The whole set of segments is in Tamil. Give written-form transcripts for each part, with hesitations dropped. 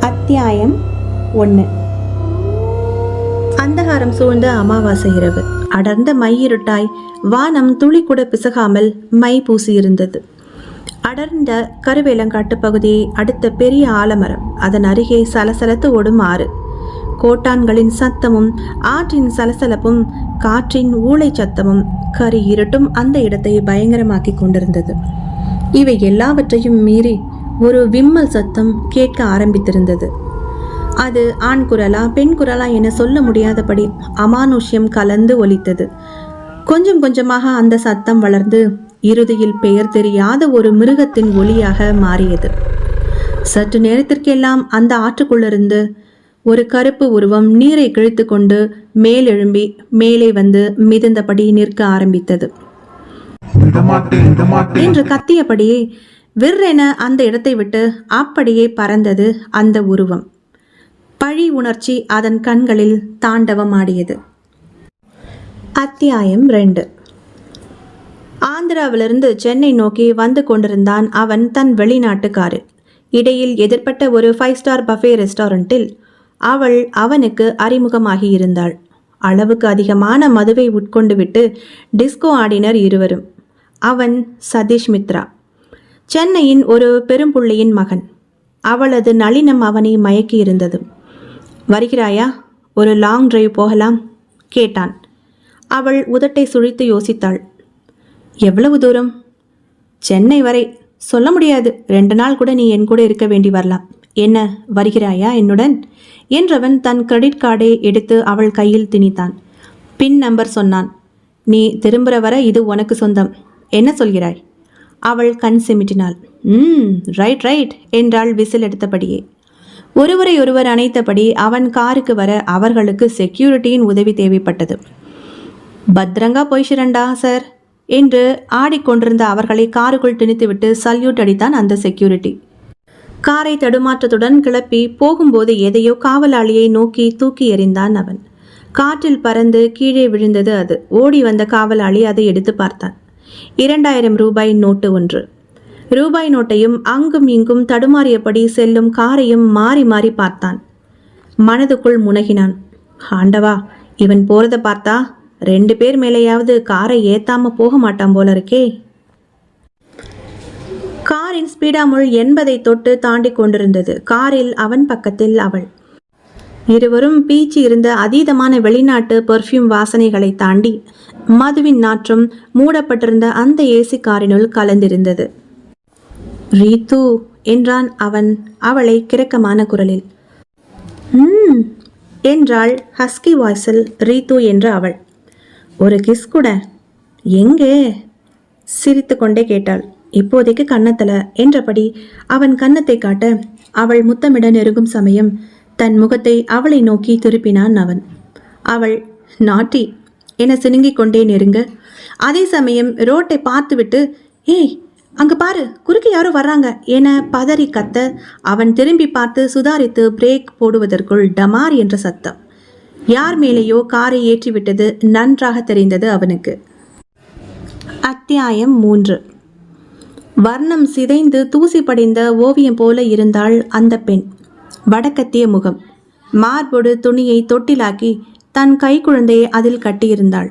அத்தியாயம் 1. அந்தகாரம் சூழ்ந்த அமாவாசை இரவு. அடர்ந்த மையிருட்டாய் வானம் துளி கூட பிசகாமல் மை பூசியிருந்தது. அடர்ந்த கருவேலங்காட்டு பகுதியை அடுத்த பெரிய ஆலமரம், அதன் அருகே சலசலத்து ஓடும் ஆறு, கோட்டான்களின் சத்தமும் ஆற்றின் சலசலப்பும் காற்றின் ஊளை சத்தமும் கரி இருட்டும் அந்த இடத்தை பயங்கரமாக்கி கொண்டிருந்தது. இவை எல்லாவற்றையும் மீறி ஒரு விம்மல் சத்தம் கேட்க ஆரம்பித்திருந்தது. அது ஆண் குரலா பெண் குரலா என சொல்ல முடியாதபடி அமானுஷ்யம் கலந்து ஒலித்தது. கொஞ்சம் கொஞ்சமாக அந்த சத்தம் வளர்ந்து இறுதியில் பெயர் தெரியாத ஒரு மிருகத்தின் ஒலியாக மாறியது. சற்று நேரத்திற்கெல்லாம் அந்த ஆற்றுக்குள்ளிருந்து ஒரு கருப்பு உருவம் நீரை கிழித்து கொண்டு மேலெழும்பி மேலே வந்து மிதந்தபடி நிற்க ஆரம்பித்தது. என்று கத்தியபடியே விற்றென அந்த இடத்தை விட்டு அப்படியே பறந்தது அந்த உருவம். பழி உணர்ச்சி அதன் கண்களில் தாண்டவமாடியது. அத்தியாயம் 2. ஆந்திராவிலிருந்து சென்னை நோக்கி வந்து கொண்டிருந்தான் அவன் தன் வெளிநாட்டுக்காரு. இடையில் எதிர்பட்ட ஒரு 5 ஸ்டார் பஃபே ரெஸ்டாரண்டில் அவள் அவனுக்கு அறிமுகமாகி இருந்தாள். அளவுக்கு அதிகமான மதுவை உட்கொண்டு விட்டு டிஸ்கோ ஆடினர் இருவரும். அவன் சதீஷ் மித்ரா, சென்னையின் ஒரு பெரும்புள்ளியின் மகன். அவளது நளினம் அவனை மயக்கி இருந்தது. வருகிறாயா, ஒரு லாங் டிரைவ் போகலாம் கேட்டான். அவள் உதட்டை சுழித்து யோசித்தாள். எவ்வளவு தூரம்? சென்னை வரை. சொல்ல முடியாது, 2 நாள் கூட நீ என் கூட இருக்க வேண்டி வரலாம். என்ன, வருகிறாயா என்னுடன் என்றவன் தன் கிரெடிட் கார்டை எடுத்து அவள் கையில் திணித்தான். பின் நம்பர் சொன்னான். நீ திரும்புகிற வர இது உனக்கு சொந்தம். என்ன சொல்கிறாய்? அவள் கண் சிமிட்டினாள். ரைட் ரைட் என்றாள் விசில் எடுத்தபடியே. ஒருவரை ஒருவர் அணைத்தபடி அவன் காருக்கு வர அவர்களுக்கு செக்யூரிட்டியின் உதவி தேவைப்பட்டது. பத்ரங்கா போய்ஷிரண்டா சார் என்று ஆடிக்கொண்டிருந்த அவர்களை காருக்குள் திணித்துவிட்டு சல்யூட் அடித்தான் அந்த செக்யூரிட்டி. காரை தடுமாற்றத்துடன் கிளப்பி போகும்போது எதையோ காவலாளியை நோக்கி தூக்கி எறிந்தான் அவன். காற்றில் பறந்து கீழே விழுந்தது அது. ஓடி வந்த காவலாளி அதை எடுத்து பார்த்தான். 2000 ரூபாய் நோட்டு ஒன்று. ரூபாய் நோட்டையும் அங்கும் இங்கும் தடுமாறியபடி செல்லும் காரையும் மாறி மாறி பார்த்தான். மனதுக்குள் முனகினான். ஆண்டவா, இவன் போறத பார்த்தா 2 பேர் மேலேயாவது காரை ஏத்தாம போக மாட்டான் போல இருக்கே. காரின் ஸ்பீடாமுள் 80 தொட்டு தாண்டி கொண்டிருந்தது. காரில் அவன் பக்கத்தில் அவள். இருவரும் பீச்சி இருந்த அதீதமான வெளிநாட்டு பெர்ஃப்யூம் வாசனைகளை தாண்டி மதுவின் நாற்றம் மூடப்பட்டிருந்த அந்த ஏசி காரினுள் கலந்திருந்தது. ரீத்து என்றான் அவன் அவளை கிரக்கமான குரலில். என்றாள் ஹஸ்கி வாய்ஸில் ரீத்து என்ற அவள். ஒரு கிஸ் கூட. எங்கே? சிரித்து கொண்டே கேட்டாள். இப்போதைக்கு கன்னத்தல என்றபடி அவன் கன்னத்தை காட்ட அவள் முத்தமிட நெருங்கும் சமயம் தன் முகத்தை அவளை நோக்கி திருப்பினான் அவன். அவள் நாட்டி என சினுங்கிக் கொண்டே நெருங்க, அதே சமயம் ரோட்டை பார்த்துவிட்டு ஏய் அங்க பாரு, குறுக்கு யாரோ வர்றாங்க என பதறி கத்த அவன் திரும்பி பார்த்து சுதாரித்து பிரேக் போடுவதற்குள் டமார் என்ற சத்தம். யார் மேலேயோ காரை ஏற்றிவிட்டது நன்றாக தெரிந்தது அவனுக்கு. அத்தியாயம் 3. வர்ணம் சிதைந்து தூசி படிந்த ஓவியம் போல இருந்தாள் அந்த பெண். வடக்கத்திய முகம், மார்பொடு துணியை தொட்டிலாக்கி தன் கை குழந்தையை அதில் கட்டியிருந்தாள்.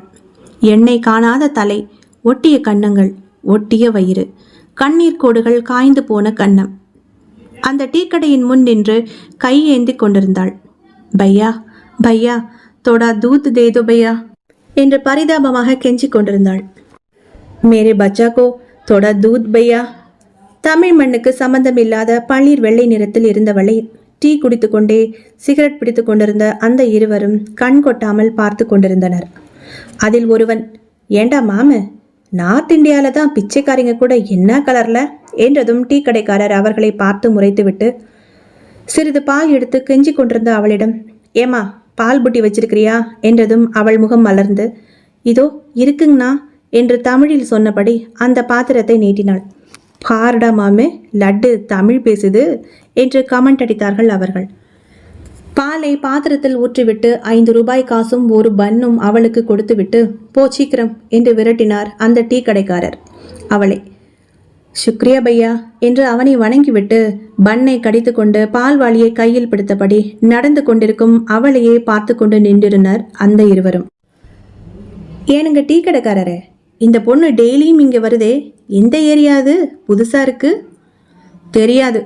எண்ணெய் காணாத தலை, ஒட்டிய கன்னங்கள், ஒட்டிய வயிறு, கண்ணீர் கோடுகள் காய்ந்து போன கன்னம். அந்த டீக்கடையின் முன் நின்று கை ஏந்தி கொண்டிருந்தாள். பையா பையா தோடா தூத் தேதோ பையா என்று பரிதாபமாக கெஞ்சி கொண்டிருந்தாள். மேரே பச்சாக்கோ தோடா தூத் பையா. தமிழ் மண்ணுக்கு சம்பந்தமில்லாத பளிர் வெள்ளை நிறத்தில் இருந்தவளை டீ குடித்து கொண்டே சிகரெட் பிடித்து கொண்டிருந்த அந்த இருவரும் கண் கொட்டாமல் பார்த்து கொண்டிருந்தனர். அதில் ஒருவன், ஏண்டா மாமு, நார்த் இந்தியாவில் தான் பிச்சைக்காரிங்க கூட என்ன கலர்ல என்றதும் டீ கடைக்காரர் அவர்களை பார்த்து முறைத்துவிட்டு சிறிது பால் எடுத்து கெஞ்சி கொண்டிருந்த அவளிடம், ஏமா பால் புட்டி வச்சிருக்கிறியா என்றதும் அவள் முகம் மலர்ந்து, இதோ இருக்குங்கண்ணா என்று தமிழில் சொன்னபடி அந்த பாத்திரத்தை நீட்டினாள். பாருடா மாமே, லட்டு தமிழ் பேசுது என்று கமெண்ட் அடித்தார்கள் அவர்கள். பாலை பாத்திரத்தில் ஊற்றிவிட்டு 5 ரூபாய் காசும் ஒரு பன்னும் அவளுக்கு கொடுத்துவிட்டு போ சீக்கிரம் என்று விரட்டினார் அந்த டீ கடைக்காரர் அவளை. சுக்ரியா பையா என்று அவனை வணங்கிவிட்டு பன்னை கடித்து கொண்டு பால்வாளியை கையில் பிடித்தபடி நடந்து கொண்டிருக்கும் அவளையே பார்த்து கொண்டு நின்றிருந்தனர் அந்த இருவரும். ஏனுங்க டீ கடைக்காரரே, இந்த பொண்ணு டெய்லியும் இங்கே வருதே, எந்த ஏரியா அது? புதுசாக இருக்கு. தெரியாது.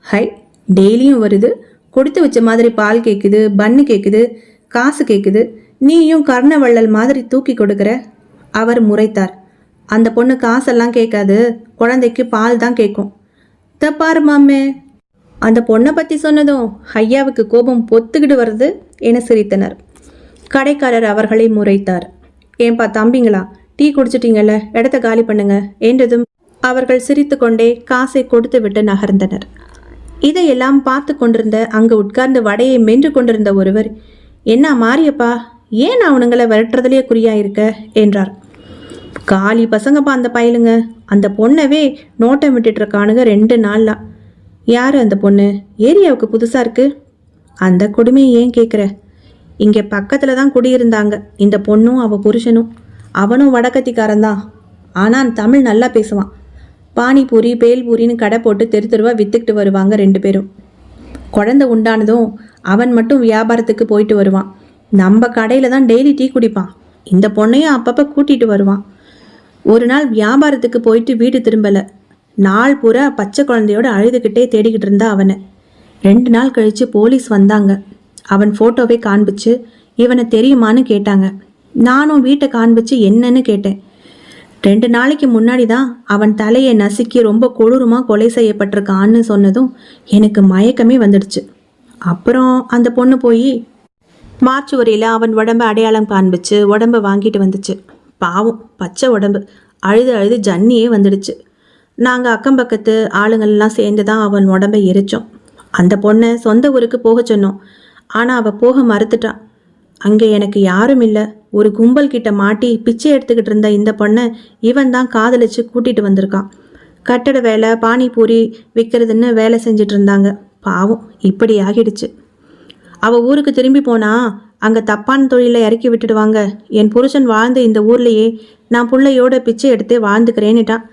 ஹை, டெய்லியும் வருது, கொடுத்து வச்ச மாதிரி பால் கேட்குது, பன்னு கேட்குது, காசு கேட்குது, நீயும் கர்ணவள்ளல் மாதிரி தூக்கி கொடுக்குற. அவர் முறைத்தார். அந்த பொண்ணு காசெல்லாம் கேட்காது, குழந்தைக்கு பால் தான் கேட்கும். தப்பாரு மாமே. அந்த பொண்ணை பற்றி சொன்னதும் ஐயாவுக்கு கோபம் பொத்துக்கிட்டு வருது என சிரித்தனர். கடைக்காரர் அவர்களை முறைத்தார். ஏன்பா தம்பிங்களா, டீ குடிச்சிட்டீங்கல்ல, இடத்த காலி பண்ணுங்க என்றதும் அவர்கள் சிரித்து கொண்டே காசை கொடுத்து விட்டு நகர்ந்தனர். இதையெல்லாம் பார்த்து கொண்டிருந்த அங்கு உட்கார்ந்து வடையை மென்று கொண்டிருந்த ஒருவர், என்ன மாரியப்பா, ஏன் அவனுங்களை விரட்டுறதுலேயே குறியா இருக்க என்றார். காலி பசங்கப்பா அந்த பயலுங்க, அந்த பொண்ணவே நோட்டம் விட்டுட்டு இருக்கானுங்க 2 நாள்லாம். யார் அந்த பொண்ணு? ஏரியாவுக்கு புதுசாக இருக்கு. அந்த கொடுமையை ஏன் கேட்குற? இங்கே பக்கத்தில் தான் குடியிருந்தாங்க இந்த பொண்ணும் அவள் புருஷனும். அவனும் வடக்கத்திக்காரன்தான், ஆனால் தமிழ் நல்லா பேசுவான். பானிபூரி பேல்பூரின்னு கடை போட்டு தெரு தெருவாக விற்றுக்கிட்டு வருவாங்க 2 பேரும். குழந்தை உண்டானதும் அவன் மட்டும் வியாபாரத்துக்கு போயிட்டு வருவான். நம்ம கடையில் தான் டெய்லி டீ குடிப்பான். இந்த பொண்ணையும் அப்பப்போ கூட்டிகிட்டு வருவான். ஒரு நாள் வியாபாரத்துக்கு போயிட்டு வீடு திரும்பலை. நாள் பூரா பச்சை குழந்தையோட அழுதுகிட்டே தேடிக்கிட்டு இருந்தா அவனை. 2 நாள் கழித்து போலீஸ் வந்தாங்க. அவன் ஃபோட்டோவை காண்பிச்சு இவனை தெரியுமான்னு கேட்டாங்க. நானும் வீட்டை காண்பிச்சு என்னன்னு கேட்டேன். 2 நாளைக்கு முன்னாடி தான் அவன் தலையை நசுக்கி ரொம்ப கொடூரமாக கொலை செய்யப்பட்டிருக்கான்னு சொன்னதும் எனக்கு மயக்கமே வந்துடுச்சு. அப்புறம் அந்த பொண்ணு போய் மார்ச்சுவரியில் அவன் உடம்பை அடையாளம் காண்பிச்சு உடம்பை வாங்கிட்டு வந்துச்சு. பாவம், பச்சை உடம்பு, அழுது அழுது ஜன்னியே வந்துடுச்சு. நாங்கள் அக்கம் பக்கத்து ஆளுங்கள்லாம் சேர்ந்து தான் அவன் உடம்பை எரிச்சோம். அந்த பொண்ணை சொந்த ஊருக்கு போக சொன்னோம். ஆனால் அவள் போக மறுத்துட்டான். அங்கே எனக்கு யாரும் இல்லை. ஒரு கும்பல் கிட்ட மாட்டி பிச்சை எடுத்துக்கிட்டு இருந்த இந்த பொண்ணை இவன் தான் காதலிச்சு கூட்டிகிட்டு வந்திருக்கான். கட்டட வேலை, பானிபூரி விற்கிறதுன்னு வேலை செஞ்சிட்டு இருந்தாங்க. பாவம், இப்படி ஆகிடுச்சு. அவள் ஊருக்கு திரும்பி போனா அங்கே தப்பான தொழிலை இறக்கி விட்டுடுவாங்க. என் புருஷன் வாழ்ந்த இந்த ஊர்லேயே நான் பிள்ளையோட பிச்சை எடுத்து வாழ்ந்துக்கிறேன்னுட்டான்.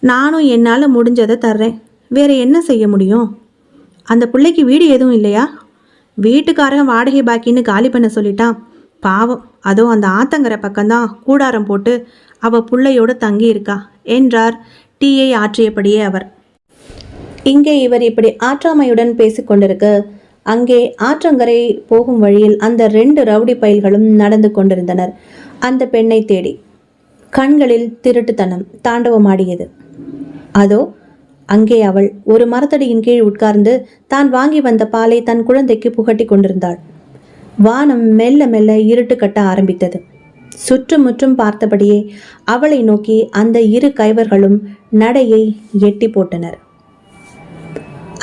நானும் என்னால் முடிஞ்சதை தர்றேன், வேற என்ன செய்ய முடியும்? அந்த பிள்ளைக்கு வீடு எதுவும் இல்லையா? வீட்டுக்காரன் வாடகை பாக்கின்னு காலி பண்ண சொல்லிட்டான். பாவம், அதோ அந்த ஆத்தங்கரை பக்கம்தான் கூடாரம் போட்டு அவள் பிள்ளையோடு தங்கி இருக்கா என்றார் டீயை ஆற்றியபடியே அவர். இங்கே இவர் இப்படி ஆற்றாமையுடன் பேசிக்கொண்டிருக்க, அங்கே ஆற்றங்கரை போகும் வழியில் அந்த 2 ரவுடி பயல்களும் நடந்து கொண்டிருந்தனர் அந்த பெண்ணை தேடி. கண்களில் திருட்டுத்தனம் தாண்டவமாடியது. அதோ அங்கே அவள் ஒரு மரத்தடியின் கீழ் உட்கார்ந்து தான் வாங்கி வந்த பாலை தன் குழந்தைக்கு புகட்டி கொண்டிருந்தாள். வானம் மெல்ல மெல்ல இருட்டு கட்ட ஆரம்பித்தது. சுற்றுமுற்றும் பார்த்தபடியே அவளை நோக்கி அந்த 2 கைவர்களும் நடையை எட்டி போட்டனர்.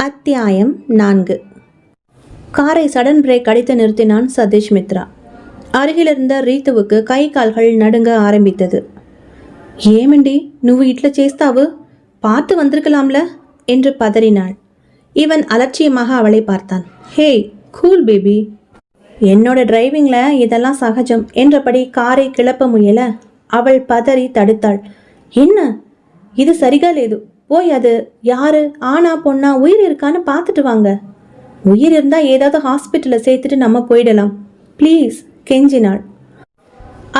அத்தியாயம் 4. காரை சடன் பிரேக் அடித்து நிறுத்தினான் சதீஷ் மித்ரா. அருகிலிருந்த ரீத்துவுக்கு கை கால்கள் நடுங்க ஆரம்பித்தது. ஏமண்டி, నువ్వు ఇట్లా చేస్తావు, பார்த்து வந்திருக்கலாம்ல என்று பதறினாள். இவன் அலட்சியமாக அவளை பார்த்தான். ஹே கூல் பேபி, என்னோட டிரைவிங்கில் இதெல்லாம் சகஜம் என்றபடி காரை கிளப்ப முயல அவள் பதறி தடுத்தாள். என்ன இது சரிகா லேது, போய் அது யாரு, ஆனா பொண்ணா, உயிர் இருக்கான்னு பார்த்துட்டு வாங்க. உயிர் இருந்தால் ஏதாவது ஹாஸ்பிட்டலில் சேர்த்துட்டு நம்ம போயிடலாம் ப்ளீஸ் கெஞ்சினாள்.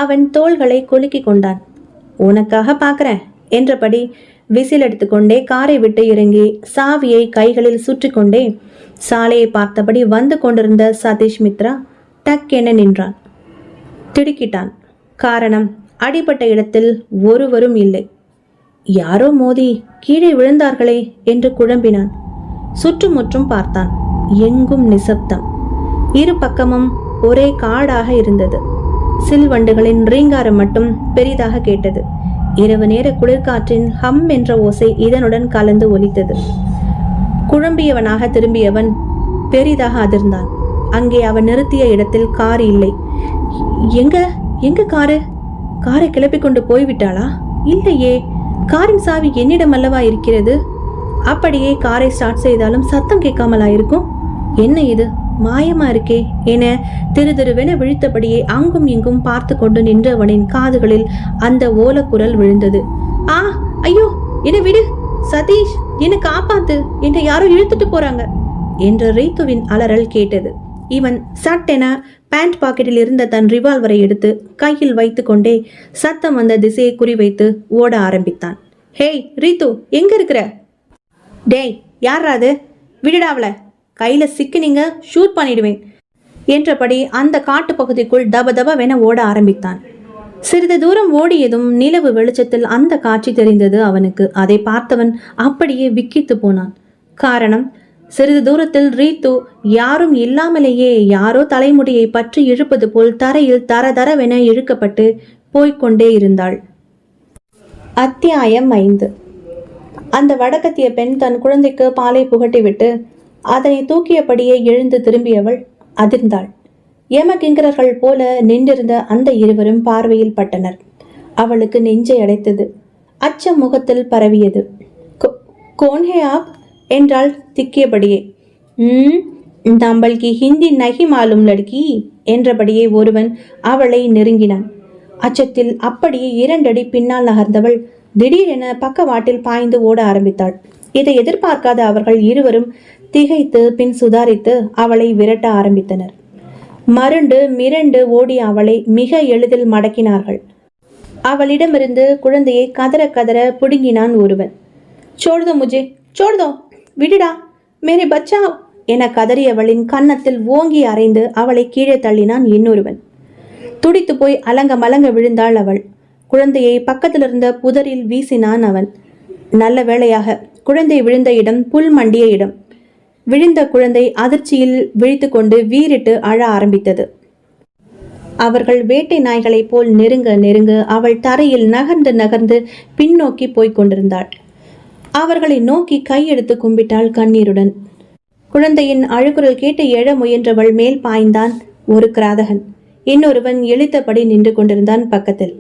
அவன் தோள்களை குலுக்கி கொண்டான். உனக்காக பார்க்குறேன் என்றபடி விசில் எடுத்துக்கொண்டே காரை விட்டு இறங்கி சாவியை கைகளில் சுற்றி கொண்டே சாலையை பார்த்தபடி வந்து கொண்டிருந்த சதீஷ் மித்ரா டக்கென நின்றான். திடுக்கிட்டான். காரணம், அடிபட்ட இடத்தில் ஒருவரும் இல்லை. யாரோ மோதி கீழே விழுந்தார்களே என்று குழம்பினான். சுற்றுமுற்றும் பார்த்தான். எங்கும் நிசப்தம். 2 பக்கமும் ஒரே காடாக இருந்தது. சில்வண்டுகளின் ரீங்காரம் மட்டும் பெரிதாக கேட்டது. இரவு நேர குளிர்காற்றின் ஹம் என்ற ஓசை இதனுடன் கலந்து ஒலித்தது. குழம்பியவனாக திரும்பியவன் பெரிதாக அதிர்ந்தான். அங்கே அவன் நிறுத்திய இடத்தில் கார் இல்லை. எங்க காரு? காரை கிளப்பி கொண்டு போய்விட்டாளா? இல்லையே, காரின் சாவி என்னிடம் அல்லவா இருக்கிறது. அப்படியே காரை ஸ்டார்ட் செய்தாலும் சத்தம் கேட்காமலா இருக்கும். என்ன இது, மாயமா இருக்கே என திருதிருவென விழித்தபடியே அங்கும் இங்கும் பார்த்து கொண்டு நின்றவனின் காதுகளில் அந்த ஓலக்குரல் விழுந்தது. ஆ, ஐயோ, என்னை விடு சதீஷ், என்னை காப்பாத்து, என்னை யாரோ இழுத்துட்டு போறாங்க என்ற ரீத்துவின் அலறல் கேட்டது. இவன் சட்டென பேண்ட் பாக்கெட்டில் இருந்த தன் ரிவால்வரை எடுத்து கையில் வைத்து கொண்டே சத்தம் வந்த திசையை குறிவைத்து ஓட ஆரம்பித்தான். ஹேய் ரீத்து, எங்க இருக்கிற? டேய், யாராது? விடுடாவல, கையில சிக்கினீங்க ஷூட் பண்ணிடுவேன் என்றபடி அந்த காட்டு பகுதிக்குள் தபதபவென ஓட ஆரம்பித்தான். சிறிது தூரம் ஓடியதும் நிலவு வெளிச்சத்தில் அந்த காட்சி தெரிந்தது அவனுக்கு. அதை பார்த்தவன் அப்படியே விக்கித்து போனான். காரணம், சிறிது தூரத்தில் ரீத்து யாரும் இல்லாமலேயே யாரோ தலைமுடியை பற்றி இழுப்பது போல் தரையில் தரதரவென இழுக்கப்பட்டு போய்கொண்டே இருந்தாள். அத்தியாயம் 5. அந்த வடக்கத்திய பெண் தன் குழந்தைக்கு பாலை புகட்டிவிட்டு அதனை தூக்கியபடியே எழுந்து திரும்பியவள் அதிர்ந்தாள். யமகிங்கரர்கள் போல நின்றிருந்த அந்த இருவரும் பார்வையில் பட்டனர். அவளுக்கு நெஞ்சை அடைத்தது. அச்சம் முகத்தில் பரவியது. கோன் ஹே ஆப் என்றாள் திக்கியபடியே. நம்மளுக்கு ஹிந்தி நகி மாலும் லடுக்கி என்றபடியே ஒருவன் அவளை நெருங்கினான். அச்சத்தில் அப்படியே 2 அடி பின்னால் நகர்ந்தவள் திடீரென பக்கவாட்டில் பாய்ந்து ஓட ஆரம்பித்தாள். இதை எதிர்பார்க்காத அவர்கள் இருவரும் திகைத்து பின் சுதாரித்து அவளை விரட்ட ஆரம்பித்தனர். மருண்டு மிரண்டு ஓடிய அவளை மிக எளிதில் மடக்கினார்கள். அவளிடமிருந்து குழந்தையை கதற கதற புடுங்கினான் ஒருவன். சோடுதோ முஜே, சோடுதோ, விடுடா, மேரே பச்சா என கதறியவளின் கன்னத்தில் ஓங்கி அரைந்து அவளை கீழே தள்ளினான் இன்னொருவன். துடித்து போய் அலங்க மலங்க விழுந்தாள் அவள். குழந்தையை பக்கத்திலிருந்த புதரில் வீசினான் அவன். நல்ல வேளையாக குழந்தை விழுந்த இடம் புல் மண்டிய இடம். விழுந்த குழந்தை அதிர்ச்சியில் விழித்து கொண்டு வீறிட்டு அழ ஆரம்பித்தது. அவர்கள் வேட்டை நாய்களைப் போல் நெருங்க நெருங்க அவள் தரையில் நகர்ந்து நகர்ந்து பின்னோக்கி போய்க் கொண்டிருந்தாள். அவர்களை நோக்கி கையெடுத்து கும்பிட்டாள் கண்ணீருடன். குழந்தையின் அழுகுரல் கேட்டு எழ முயன்றவள் மேல் பாய்ந்தான் ஒரு கிராதகன். இன்னொருவன் இழுத்தபடி நின்று கொண்டிருந்தான் பக்கத்தில்.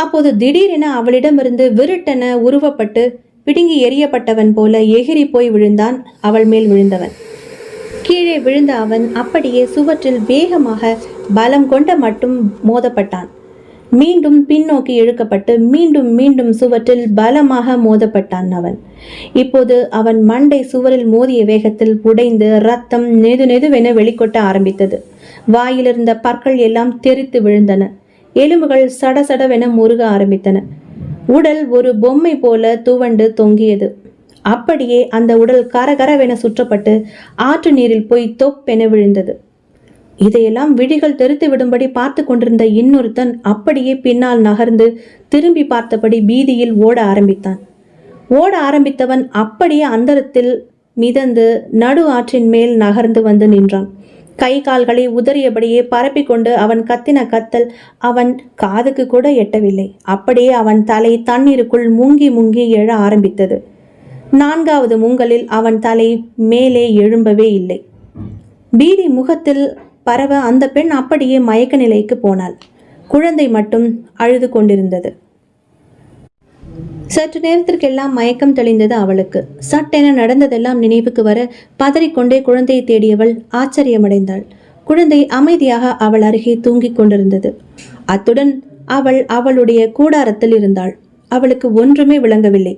அப்போது திடீரென அவளிடமிருந்து விருட்டென உருவப்பட்டு பிடுங்கி எறியப்பட்டவன் போல எகிரி போய் விழுந்தான் அவள் மேல் விழுந்தவன். கீழே விழுந்த அவன் அப்படியே சுவற்றில் வேகமாக பலம் கொண்ட மட்டும் மோதப்பட்டான். மீண்டும் பின்னோக்கி இழுக்கப்பட்டு மீண்டும் மீண்டும் சுவற்றில் பலமாக மோதப்பட்டான் அவன். இப்போது அவன் மண்டை சுவரில் மோதிய வேகத்தில் உடைந்து ரத்தம் நெது நெதுவென வெளிக்கொட்ட ஆரம்பித்தது. வாயிலிருந்த பற்கள் எல்லாம் தெரித்து விழுந்தன. எலும்புகள் சடசடவென முருக ஆரம்பித்தன. உடல் ஒரு பொம்மை போல துவண்டு தொங்கியது. அப்படியே அந்த உடல் கரகரவென சுற்றப்பட்டு ஆற்று நீரில் போய் தொப்பென விழுந்தது. இதையெல்லாம் விழிகள் தெரித்து விடும்படி பார்த்து கொண்டிருந்த இன்னொருத்தன் அப்படியே பின்னால் நகர்ந்து திரும்பி பார்த்தபடி பீதியில் ஓட ஆரம்பித்தான். ஓட ஆரம்பித்தவன் அப்படியே அந்தரத்தில் மிதந்து நடு ஆற்றின் மேல் நகர்ந்து வந்து நின்றான். கை கால்களை உதறியபடியே பரப்பிக்கொண்டு அவன் கத்தின கத்தல் அவன் காதுக்கு கூட எட்டவில்லை. அப்படியே அவன் தலை தண்ணீருக்குள் முங்கி முங்கி எழ ஆரம்பித்தது. 4வது முங்கலில் அவன் தலை மேலே எழும்பவே இல்லை. பீதி முகத்தில் பரவ அந்த பெண் அப்படியே மயக்க நிலைக்கு போனாள். குழந்தை மட்டும் அழுது கொண்டிருந்தது. சற்று நேரத்திற்கெல்லாம் மயக்கம் தெளிந்தது அவளுக்கு. சட்டென நடந்ததெல்லாம் நினைவுக்கு வர பதறிக்கொண்டே குழந்தையை தேடியவள் ஆச்சரியமடைந்தாள். குழந்தை அமைதியாக அவள் அருகே தூங்கிக் கொண்டிருந்தது. அத்துடன் அவள் அவளுடைய கூடாரத்தில் இருந்தாள். அவளுக்கு ஒன்றுமே விளங்கவில்லை.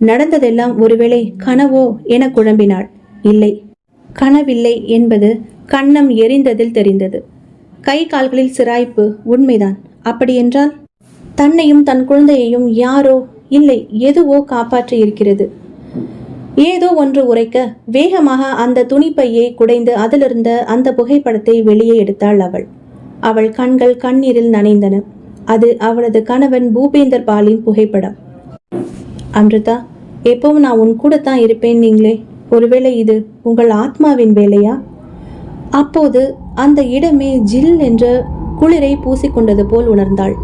நடந்ததெல்லாம் ஒருவேளை கனவோ என குழம்பினாள். இல்லை, கனவில்லை என்பது கன்னம் எரிந்ததில் தெரிந்தது. கை கால்களில் சிராய்ப்பு உண்மைதான். அப்படியென்றால் தன்னையும் தன் குழந்தையையும் யாரோ இல்லை எதுவோ காப்பாற்றி இருக்கிறது. ஏதோ ஒன்று உரைக்க வேகமாக அந்த துணிப்பையை குடைந்து அதிலிருந்த அந்த புகைப்படத்தை வெளியே எடுத்தாள் அவள். அவள் கண்கள் கண்ணீரில் நனைந்தன. அது அவளது கணவன் பூபேந்தர் பாலின் புகைப்படம். அம்ருதா, எப்பவும் நான் உன் கூட தான் இருப்பேன் நீங்களே, ஒருவேளை இது உங்கள் ஆத்மாவின் வேலையா? அப்போது அந்த இடமே ஜில் என்ற குளிரை பூசிக்கொண்டது போல் உணர்ந்தாள்.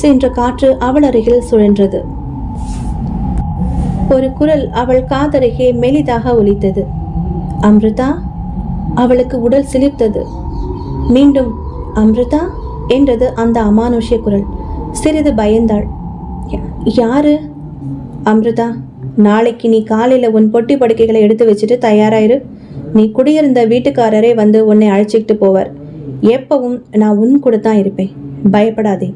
என்ற காற்று அவள் அருகில் சுழன்றது. ஒரு குரல் அவள் காதருகே மெலிதாக ஒலித்தது. அம்ருதா. அவளுக்கு உடல் சிலிர்த்தது. மீண்டும் அம்ருதா என்றது அந்த அமானுஷ்ய குரல். சிறிது பயந்தாள். யாரு? அம்ருதா, நாளைக்கு நீ காலையில உன் பொட்டி படுக்கைகளை எடுத்து வச்சுட்டு தயாராயிரு. நீ குடியிருந்த வீட்டுக்காரரே வந்து உன்னை அழைச்சிக்கிட்டு போவார். எப்பவும் நான் உன் கூட தான் இருப்பேன், பயப்படாதே.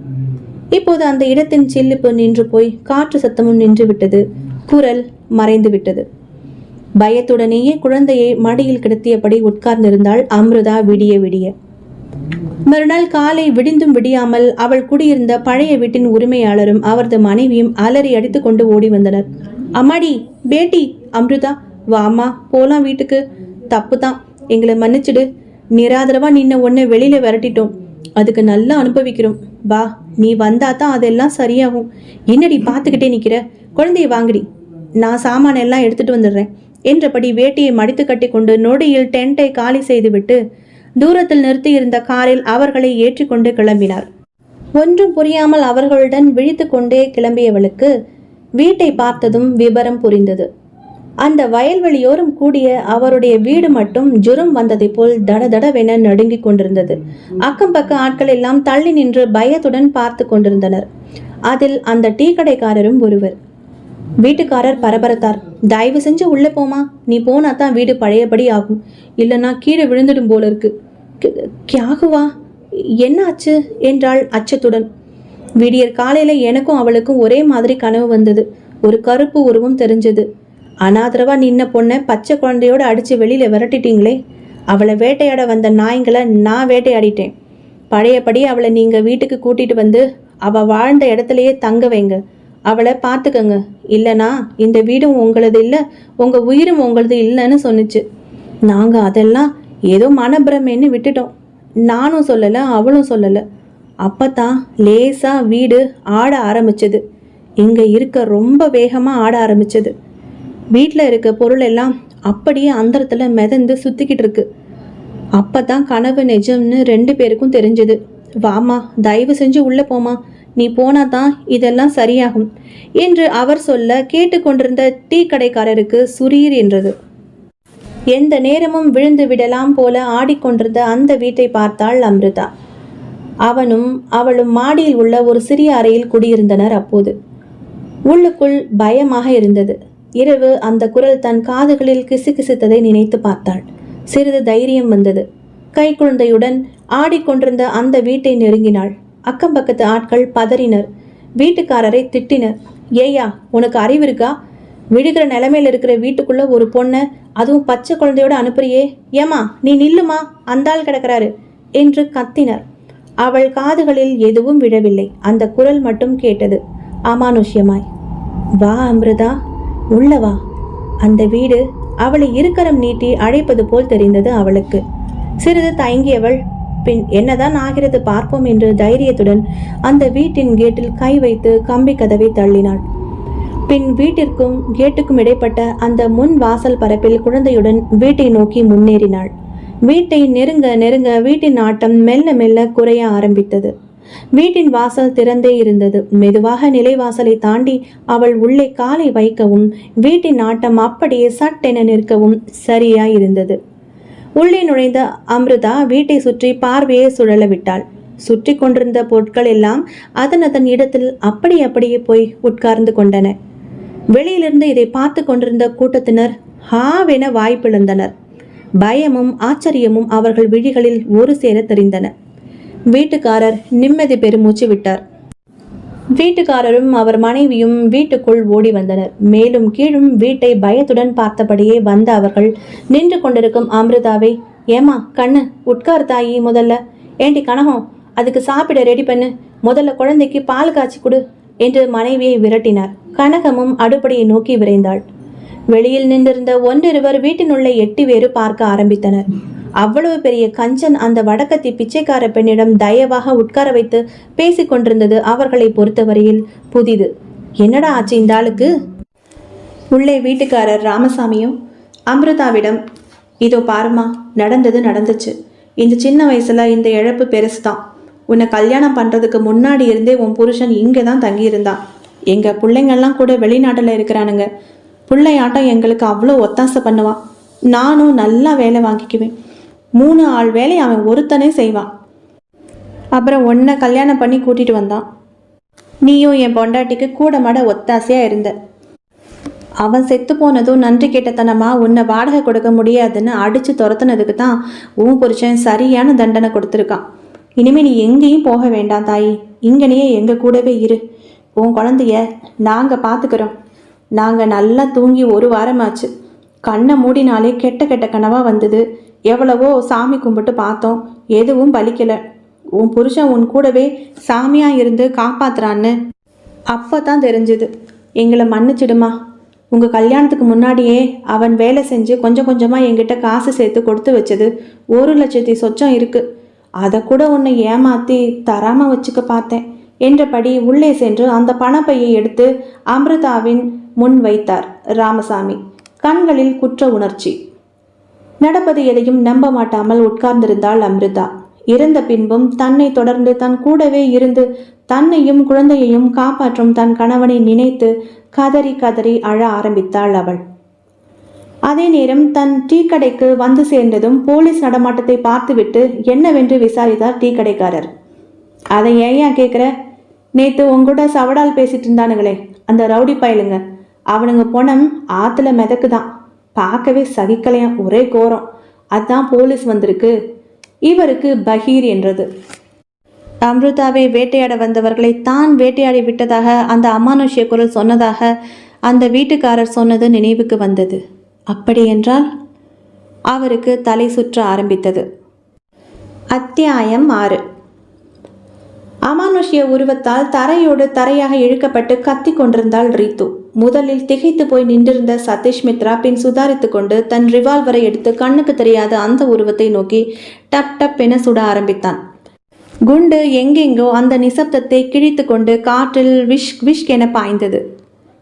இப்போது அந்த இடத்தின் சில்லிப்பு நின்று போய் காற்று சத்தமும் நின்று விட்டது. குரல் மறைந்து விட்டது. பயத்துடனேயே குழந்தையை மடியில் கிடத்தியபடி உட்கார்ந்திருந்தாள் அம்ருதா விடிய விடிய. மறுநாள் காலை விடிந்தும் விடியாமல் அவள் குடியிருந்த பழைய வீட்டின் உரிமையாளரும் அவரது மனைவியும் அலறி அடித்து கொண்டு ஓடி வந்தனர். அம்மாடி, பேட்டி, அம்ருதா, வாமா போலாம் வீட்டுக்கு. தப்பு தான், எங்களை மன்னிச்சிடு. நிராதரவா நின்ன உன்னை வெளியில விரட்டிட்டோம், அதுக்கு நல்லா அனுபவிக்கிறோம். வா, நீ வந்தா தான் அதெல்லாம் சரியாகும். என்னடி பார்த்துக்கிட்டே நிற்கிற? குழந்தைய வாங்கடி, நான் சாமான எல்லாம் எடுத்துட்டு வந்துடுறேன் என்றபடி வேட்டியை மடித்து கட்டி கொண்டு நொடியில் டென்ட்டை காலி செய்துவிட்டு தூரத்தில் நிறுத்தியிருந்த காரில் அவர்களை ஏற்றிக்கொண்டு கிளம்பினார். ஒன்றும் புரியாமல் அவர்களுடன் விழித்து கொண்டே கிளம்பியவளுக்கு வீட்டை பார்த்ததும் விபரம் புரிந்தது. அந்த வயல்வெளியோரம் கூடிய அவருடைய வீடு மட்டும் ஜுரம் வந்ததை போல் தடதடவென நடுங்கிக் கொண்டிருந்தது. அக்கம் பக்க ஆட்கள் எல்லாம் தள்ளி நின்று பயத்துடன் பார்த்து கொண்டிருந்தனர். அதில் அந்த டீ கடைக்காரரும் ஒருவர். வீட்டுக்காரர் பரபரத்தார். தயவு செஞ்சு உள்ள போமா, நீ போனா தான் வீடு பழையபடி ஆகும், இல்லைன்னா கீழே விழுந்துடும் போல இருக்கு. கியாகுவா, என்ன ஆச்சு என்றாள் அச்சத்துடன். விடியற் காலையில எனக்கும் அவளுக்கும் ஒரே மாதிரி கனவு வந்தது. ஒரு கருப்பு உருவம் தெரிஞ்சது. அனாதரவா நின்ன பொண்ணை பச்சை குழந்தையோட அடிச்சு வெளியில விரட்டிட்டீங்களே. அவளை வேட்டையாட வந்த நாய்களை நான் வேட்டையாடிட்டேன். பழையபடி அவளை நீங்க வீட்டுக்கு கூட்டிட்டு வந்து அவ வாழ்ந்த இடத்துலயே தங்க வைங்க. அவளை பார்த்துக்கங்க, இல்லைனா இந்த வீடும் உங்களது இல்லை, உங்க உயிரும் உங்களது இல்லைன்னு சொன்னிச்சு. நாங்க அதெல்லாம் ஏதோ மனப்பிரமைன்னு விட்டுட்டோம். நானும் சொல்லலை, அவளும் சொல்லலை. அப்பத்தான் லேசா வீடு ஆட ஆரம்பிச்சது. இங்க இருக்க ரொம்ப வேகமா ஆட ஆரம்பிச்சது. வீட்டில் இருக்க பொருள் எல்லாம் அப்படியே அந்தரத்துல மிதந்து சுத்திக்கிட்டு இருக்கு. அப்பதான் கனவு நிஜம்னு 2 பேருக்கும் தெரிஞ்சது. வாமா, தயவு செஞ்சு உள்ள போமா, நீ போனா தான் இதெல்லாம் சரியாகும் என்று அவர் சொல்ல கேட்டுக்கொண்டிருந்த டீ கடைக்காரருக்கு சுரீர் என்றது. எந்த நேரமும் விழுந்து விடலாம் போல ஆடிக்கொண்டிருந்த அந்த வீட்டை பார்த்தாள் அம்ருதா. அவனும் அவளும் மாடியில் உள்ள ஒரு சிறிய அறையில் குடியிருந்தனர். அப்போது உள்ளுக்குள் பயமாக இருந்தது. இரவு அந்த குரல் தன் காதுகளில் கிசுகிசுத்ததை நினைத்து பார்த்தாள். சிறிது தைரியம் வந்தது. கை குழந்தையுடன் ஆடிக்கொண்டிருந்த அந்த வீட்டை நெருங்கினாள். அக்கம் பக்கத்து ஆட்கள் பதறினர். வீட்டுக்காரரை திட்டினர். ஏயா, உனக்கு அறிவு இருக்கா? விடுகிற நிலைமையில இருக்கிற வீட்டுக்குள்ள ஒரு பொண்ணை, அதுவும் பச்சை குழந்தையோட அனுப்புறியே, ஏமா நீ நில்லுமா, அந்தாள் கிடக்கிறாரு என்று கத்தினர். அவள் காதுகளில் எதுவும் விழவில்லை. அந்த குரல் மட்டும் கேட்டது அமானுஷ்யமாய். வா அம்ருதா, உள்ளவா. அந்த வீடு அவளை இருக்கரம் நீட்டி அழைப்பது போல் தெரிந்தது அவளுக்கு. சிறிது தயங்கியவள் பின் என்னதான் ஆகிறது பார்ப்போம் என்று தைரியத்துடன் அந்த வீட்டின் கேட்டில் கை வைத்து கம்பி கதவை தள்ளினாள். பின் வீட்டிற்கும் கேட்டுக்கும் இடைப்பட்ட அந்த முன் வாசல் பரப்பில் குழந்தையுடன் வீட்டை நோக்கி முன்னேறினாள். வீட்டை நெருங்க நெருங்க வீட்டின் ஆட்டம் மெல்ல மெல்ல குறைய ஆரம்பித்தது. வீட்டின் வாசல் திறந்தே இருந்தது. மெதுவாக நிலைவாசலை தாண்டி அவள் உள்ளே காலை வைக்கவும் வீட்டின் ஆட்டம் அப்படியே சட்டென நிற்கவும் சரியாயிருந்தது. உள்ளே நுழைந்த அம்ருதா வீட்டை சுற்றி பார்வையை சுழல விட்டாள். சுற்றி கொண்டிருந்த பொருட்கள் எல்லாம் அதன் இடத்தில் அப்படியே போய் உட்கார்ந்து கொண்டன. வெளியிலிருந்து இதை பார்த்து கொண்டிருந்த கூட்டத்தினர் ஹாவென வாய் பிளந்தனர். பயமும் ஆச்சரியமும் அவர்கள் விழிகளில் ஒரு சேர தெரிந்தன. வீட்டுக்காரர் நிம்மதி பெருமூச்சு விட்டார். வீட்டுக்காரரும் அவர் மனைவியும் வீட்டுக்குள் ஓடி வந்தனர். மேலும் கீழும் வீட்டை பயத்துடன் பார்த்தபடியே வந்த அவர்கள் நின்று கொண்டிருக்கும் அம்ருதாவை, ஏமா கண்ணு, உட்கார் தாயி, முதல்ல ஏண்டி கனகம், அதுக்கு சாப்பிட ரெடி பண்ணு, முதல்ல குழந்தைக்கு பால் காய்ச்சி கொடு என்று மனைவியை விரட்டினார். கனகமும் அடுப்படியை நோக்கி விரைந்தாள். வெளியில் நின்றிருந்த 1-2 வீட்டினுள்ளே 8 பேரு பார்க்க ஆரம்பித்தனர். அவ்வளவு பெரிய கஞ்சன் அந்த வடக்கத்தி பிச்சைக்கார பெண்ணிடம் தயவாக உட்கார வைத்து பேசிக் கொண்டிருந்தது அவர்களை பொறுத்தவரையில் புதிது. என்னடா ஆச்சு இந்த ஆளுக்கு? உள்ளே வீட்டுக்காரர் ராமசாமியும் அம்ருதாவிடம், இதோ பாருமா, நடந்தது நடந்துச்சு. இந்த சின்ன வயசுல இந்த இழப்பு பெருசுதான். உன்னை கல்யாணம் பண்றதுக்கு முன்னாடி இருந்தே உன் புருஷன் இங்கே தான் தங்கியிருந்தான். எங்க பிள்ளைங்கள்லாம் கூட வெளிநாட்டில் இருக்கிறானுங்க. பிள்ளையாட்டம் எங்களுக்கு அவ்வளோ ஒத்தாசை பண்ணுவான். நானும் நல்லா வேலை வாங்கிக்குவேன். 3 ஆள் வேலை அவன் ஒருத்தனே செய்வான். அப்புறம் உன்னை கல்யாணம் பண்ணி கூட்டிட்டு வந்தான். நீயும் என் பொண்டாட்டிக்கு கூட மாட ஒத்தாசையா இருந்த. அவன் செத்து போனதும் நன்றி கேட்டத்தனமா உன்னை வாடகை கொடுக்க முடியாதுன்னு அடித்து துரத்துனதுக்கு தான் உன் புருஷன் சரியான தண்டனை கொடுத்துருக்கான். இனிமே நீ எங்கேயும் போக வேண்டாம் தாயி, இங்கனையே எங்கள் கூடவே இரு. உன் குழந்தைய நாங்கள் பார்த்துக்கிறோம். நாங்கள் நல்லா தூங்கி 1 வாரமாச்சு. கண்ணை மூடினாலே கெட்ட கெட்ட கனவாக வந்தது. எவ்வளவோ சாமி கும்பிட்டு பார்த்தோம், எதுவும் பலிக்கலை. உன் புருஷன் உன் கூடவே சாமியாக இருந்து காப்பாத்துறான்னு அப்போ தான் தெரிஞ்சுது. எங்களை மன்னிச்சிடுமா. உங்கள் கல்யாணத்துக்கு முன்னாடியே அவன் வேலை செஞ்சு கொஞ்சம் கொஞ்சமாக என்கிட்ட காசு சேர்த்து கொடுத்து வச்சது 1,00,000 சொச்சம் இருக்குது. அதை கூட உன்னை ஏமாற்றி தராமல் வச்சுக்க பார்த்தேன் என்றபடி உள்ளே சென்று அந்த பணப்பையை எடுத்து அமிர்தாவின் முன் வைத்தார் ராமசாமி. கண்களில் குற்ற உணர்ச்சி. நடப்பது எதையும் நம்ப மாட்டாமல் உட்கார்ந்திருந்தாள் அமிர்தா. இறந்த பின்பும் தன்னை தொடர்ந்து தன் கூடவே இருந்து தன்னையும் குழந்தையையும் காப்பாற்றும் தன் கணவனை நினைத்து கதறி கதறி அழ ஆரம்பித்தாள் அவள். அதே நேரம் தன் டீ கடைக்கு வந்து சேர்ந்ததும் போலீஸ் நடமாட்டத்தை பார்த்துவிட்டு என்னவென்று விசாரித்தார் டீ கடைக்காரர். அதை ஏன் கேட்குற? நேற்று உங்கூட சவடால் பேசிட்டு இருந்தானுங்களே அந்த ரவுடி பயலுங்க, அவனுங்க பொணம் ஆற்றுல மிதக்குதான். பார்க்கவே சகிக்கலையாம், ஒரே கோரம். அதான் போலீஸ் வந்திருக்கு. இவருக்கு பகீர் என்றது. அமிர்தாவை வேட்டையாட வந்தவர்களை தான் வேட்டையாடி விட்டதாக அந்த அமானுஷ்ய குரல் சொன்னதாக அந்த வீட்டுக்காரர் சொன்னது நினைவுக்கு வந்தது. அப்படியென்றால் அவருக்கு தலை சுற்ற ஆரம்பித்தது. அத்தியாயம் 6. அமானுஷ்ய உருவத்தால் தரையோடு தரையாக இழுக்கப்பட்டு கத்தி கொண்டிருந்தாள் ரீத்து. முதலில் திகைத்து போய் நின்றிருந்த சதீஷ் மித்ரா பின் சுதாரித்து கொண்டு தன் ரிவால்வரை எடுத்து கண்ணுக்கு தெரியாத அந்த உருவத்தை நோக்கி டப் டப் என சுட ஆரம்பித்தான். குண்டு எங்கெங்கோ அந்த நிசப்தத்தை கிழித்து கொண்டு காற்றில் விஷ் விஷ் என பாய்ந்தது.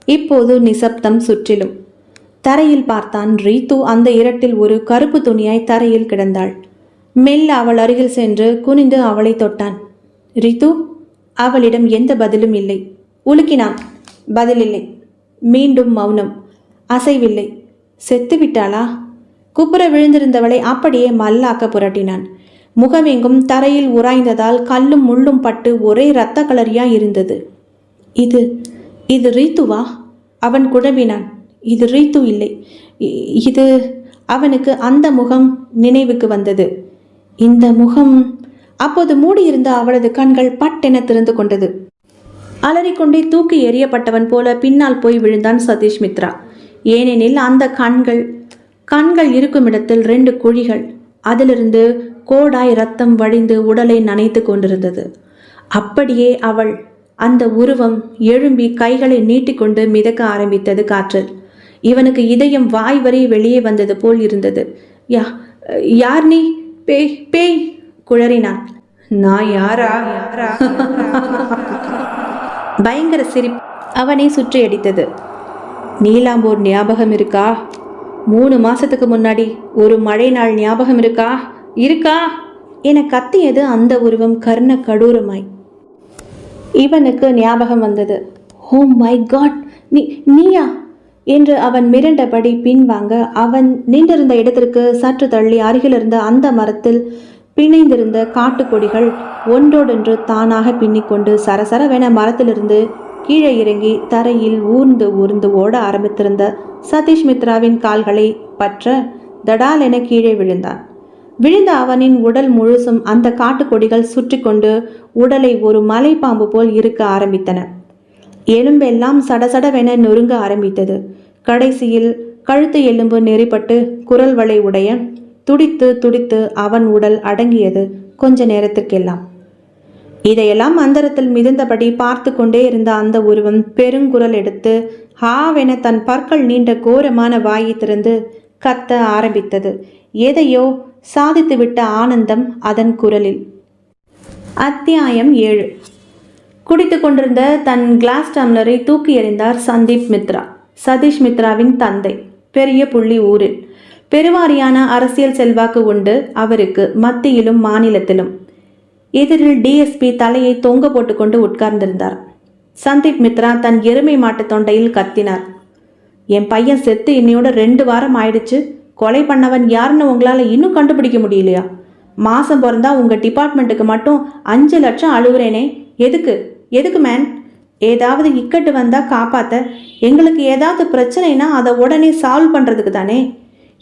இப்போது நிசப்தம் சுற்றிலும். தரையில் பார்த்தான். ரீத்து அந்த இரட்டில் ஒரு கருப்பு துணியாய் தரையில் கிடந்தாள். மெல்ல அவள் அருகில் சென்று குனிந்து அவளை தொட்டான். ரீத்து. அவளிடம் எந்த பதிலும் இல்லை. உலுக்கினான். பதிலில்லை. மீண்டும் மௌனம். அசைவில்லை. செத்து விட்டாளா? குப்புற விழுந்திருந்தவளை அப்படியே மல்லாக்க புரட்டினான். முகமெங்கும் தரையில் உராய்ந்ததால் கல்லும் முள்ளும் பட்டு ஒரே இரத்த கலரியா இருந்தது. இது இது ரீத்துவா? அவன் குழம்பினான். இது ரீத்து இல்லை. இது அவனுக்கு அந்த முகம் நினைவுக்கு வந்தது. இந்த முகம். அப்போது மூடியிருந்த அவளது கண்கள் பட்டென திறந்து கொண்டது. அலறிக்கொண்டே தூக்கி எறியப்பட்டவன் போல பின்னால் போய் விழுந்தான் சதீஷ் மித்ரா. ஏனெனில் அந்த கண்கள் இருக்கும் இடத்தில் 2 குழிகள். அதிலிருந்து கோடாய் ரத்தம் வழிந்து உடலை நனைத்து கொண்டிருந்தது. அப்படியே அவள் அந்த உருவம் எழும்பி கைகளை நீட்டிக்கொண்டு மிதக்க ஆரம்பித்தது காற்றில். இவனுக்கு இதயம் வாய் வரை வெளியே வந்தது போல் இருந்தது. யார் நீ? பேய் பேய் குழறினான். நான் யாரா? பயங்கர சிரிப்பு அவனை சுற்றியடித்தது. நீலாம்பூர் ஞாபகம் இருக்கா? 3 மாசத்துக்கு முன்னாடி ஒரு மழை நாள் ஞாபகம் இருக்கா? இருக்கா என கத்தியது அந்த உருவம் கர்ண கடூரமாய். இவனுக்கு ஞாபகம் வந்தது. ஓ மை காட், நீயா என்று அவன் மிரண்டபடி பின்வாங்க அவன் நின்றிருந்த இடத்திற்கு சற்று தள்ளி அருகிலிருந்த அந்த மரத்தில் பிணைந்திருந்த காட்டுக்கொடிகள் ஒன்றோடொன்று தானாக பின்னிக்கொண்டு சரசரவென மரத்திலிருந்து கீழே இறங்கி தரையில் ஊர்ந்து ஊர்ந்து ஓட ஆரம்பித்திருந்த சதீஷ் மித்ராவின் கால்களை பற்ற தடால் என கீழே விழுந்தான். விழுந்த அவனின் உடல் முழுசும் அந்த காட்டுக்கொடிகள் சுற்றி கொண்டு உடலை ஒரு மலைப்பாம்பு போல் இருக்க ஆரம்பித்தன. எலும்பெல்லாம் சடசடவென நொறுங்க ஆரம்பித்தது. கடைசியில் கழுத்து எலும்பு நெறிப்பட்டு குரல் வளை உடைய துடித்து துடித்து அவன் உடல் அடங்கியது கொஞ்ச நேரத்திற்கெல்லாம். இதையெல்லாம் அந்தரத்தில் மிதந்தபடி பார்த்து கொண்டே இருந்த அந்த உருவம் பெருங்குரல் எடுத்து ஹாவென தன் பற்கள் நீண்ட கோரமான வாயை திறந்து கத்த ஆரம்பித்தது. எதையோ சாதித்துவிட்ட ஆனந்தம் அதன் குரலில். அத்தியாயம் 7. குடித்து கொண்டிருந்த தன் கிளாஸ் டம்ளரை தூக்கி எறிந்தார் சந்தீப் மித்ரா, சதீஷ் மித்ராவின் தந்தை. பெரிய புள்ளி ஊரில் பெருவாரியான அரசியல் செல்வாக்கு உண்டு அவருக்கு, மத்தியிலும் மாநிலத்திலும். எதிரில் டிஎஸ்பி தலையை தொங்க போட்டுக்கொண்டு உட்கார்ந்திருந்தார். சந்தீப் மித்ரா தன் எருமை மாட்டு தொண்டையில் கத்தினார். என் பையன் செத்து இன்னையோட 2 வாரம் ஆயிடுச்சு. கொலை பண்ணவன் யாருன்னு உங்களால் இன்னும் கண்டுபிடிக்க முடியலையா? மாதம் பிறந்தா உங்கள் டிபார்ட்மெண்ட்டுக்கு மட்டும் 5 லட்சம் அழுகுறேனே. எதுக்கு மேன் ஏதாவது இக்கட்டு வந்தால் காப்பாற்ற, எங்களுக்கு ஏதாவது பிரச்சனைனா அதை உடனே சால்வ் பண்ணுறதுக்கு தானே.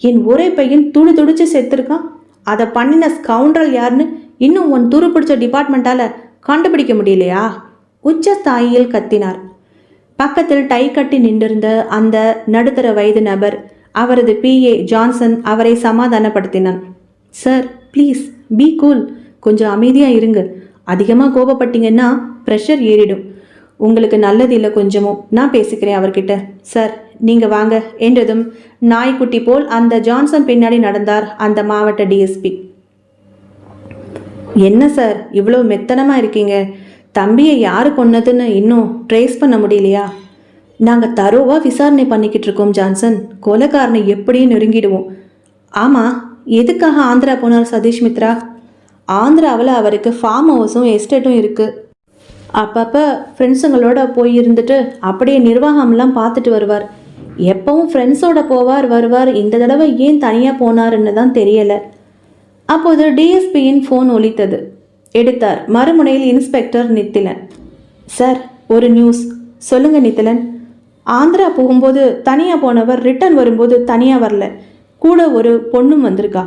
என் ஒரே பையன் துடிச்சு செத்துருக்கான். அதை பண்ணின ஸ்கவுண்டல் யாருன்னு இன்னும் உன் துரு பிடிச்ச டிபார்ட்மெண்ட்டால் கண்டுபிடிக்க முடியலையா? உச்ச ஸ்தாயியில் கத்தினார். பக்கத்தில் டை கட்டி நின்றிருந்த அந்த நடுத்தர வயது நபர், அவரது PA ஜான்சன், அவரை சமாதானப்படுத்தினான். சார் ப்ளீஸ் பி கூல், கொஞ்சம் அமைதியாக இருங்க. அதிகமாக கோபப்பட்டீங்கன்னா ப்ரெஷர் ஏறிடும். உங்களுக்கு நல்லது இல்லை கொஞ்சமும். நான் பேசிக்கிறேன் அவர்கிட்ட. சார் நீங்கள் வாங்க என்றதும் நாய்க்குட்டி போல் அந்த ஜான்சன் பின்னாடி நடந்தார் அந்த மாவட்ட DSP. என்ன சார் இவ்வளோ மெத்தனமாக இருக்கீங்க? தம்பியை யாரு கொன்னதுன்னு இன்னும் ட்ரேஸ் பண்ண முடியலையா? நாங்கள் தரோவாக விசாரணை பண்ணிக்கிட்டு இருக்கோம் ஜான்சன். கொலைக்காரனை எப்படியும் நெருங்கிடுவோம். ஆமாம், எதுக்காக ஆந்திரா போனார் சதீஷ் மித்ரா? ஆந்திராவில் அவருக்கு ஃபார்ம் ஹவுஸும் எஸ்டேட்டும் இருக்குது. அப்பப்போ ஃப்ரெண்ட்ஸுங்களோட போய் இருந்துட்டு அப்படியே நிர்வாகம்லாம் பார்த்துட்டு வருவார். எப்பவும் ஃப்ரெண்ட்ஸோட போவார் வருவார். இந்த தடவை ஏன் தனியாக போனாருன்னு தான் தெரியலை. அப்போது DSPயின் ஃபோன் ஒலித்தது. எடுத்தார். மறுமுனையில் இன்ஸ்பெக்டர் நித்திலன். சார் ஒரு நியூஸ். சொல்லுங்க நித்திலன். ஆந்திரா போகும்போது தனியாக போனவர் ரிட்டர்ன் வரும்போது தனியாக வரல, கூட ஒரு பொண்ணும் வந்திருக்கா.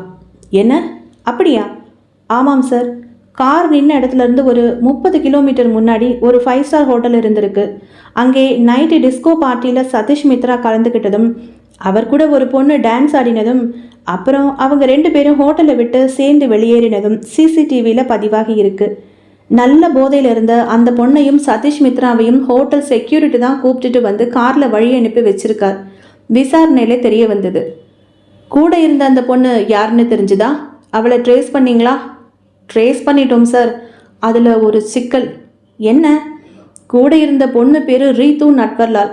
என்ன அப்படியா? ஆமாம் சார். கார் நின்ன இடத்துலேருந்து ஒரு 30 கிலோமீட்டர் முன்னாடி ஒரு 5 ஸ்டார் ஹோட்டல் இருந்திருக்கு. அங்கே நைட்டு டிஸ்கோ பார்ட்டியில் சதீஷ் மித்ரா கலந்துக்கிட்டதும், அவர் கூட ஒரு பொண்ணு டான்ஸ் ஆடினதும், அப்புறம் அவங்க 2 பேரும் ஹோட்டலை விட்டு சேர்ந்து வெளியேறினதும் CCTVயில் பதிவாகி இருக்கு. நல்ல போதையில் இருந்த அந்த பொண்ணையும் சதீஷ் மித்ராவையும் ஹோட்டல் செக்யூரிட்டி தான் கூப்பிட்டுட்டு வந்து காரில் வழி அனுப்பி வச்சிருக்கார். விசாரணையிலே தெரிய வந்தது. கூட இருந்த அந்த பொண்ணு யாருன்னு தெரிஞ்சுதா? அவளை ட்ரேஸ் பண்ணீங்களா? ட்ரேஸ் பண்ணிட்டோம் சார். அதில் ஒரு சிக்கல். என்ன? கூட இருந்த பொண்ணு பேர் ரீத்து நட்வர்லால்.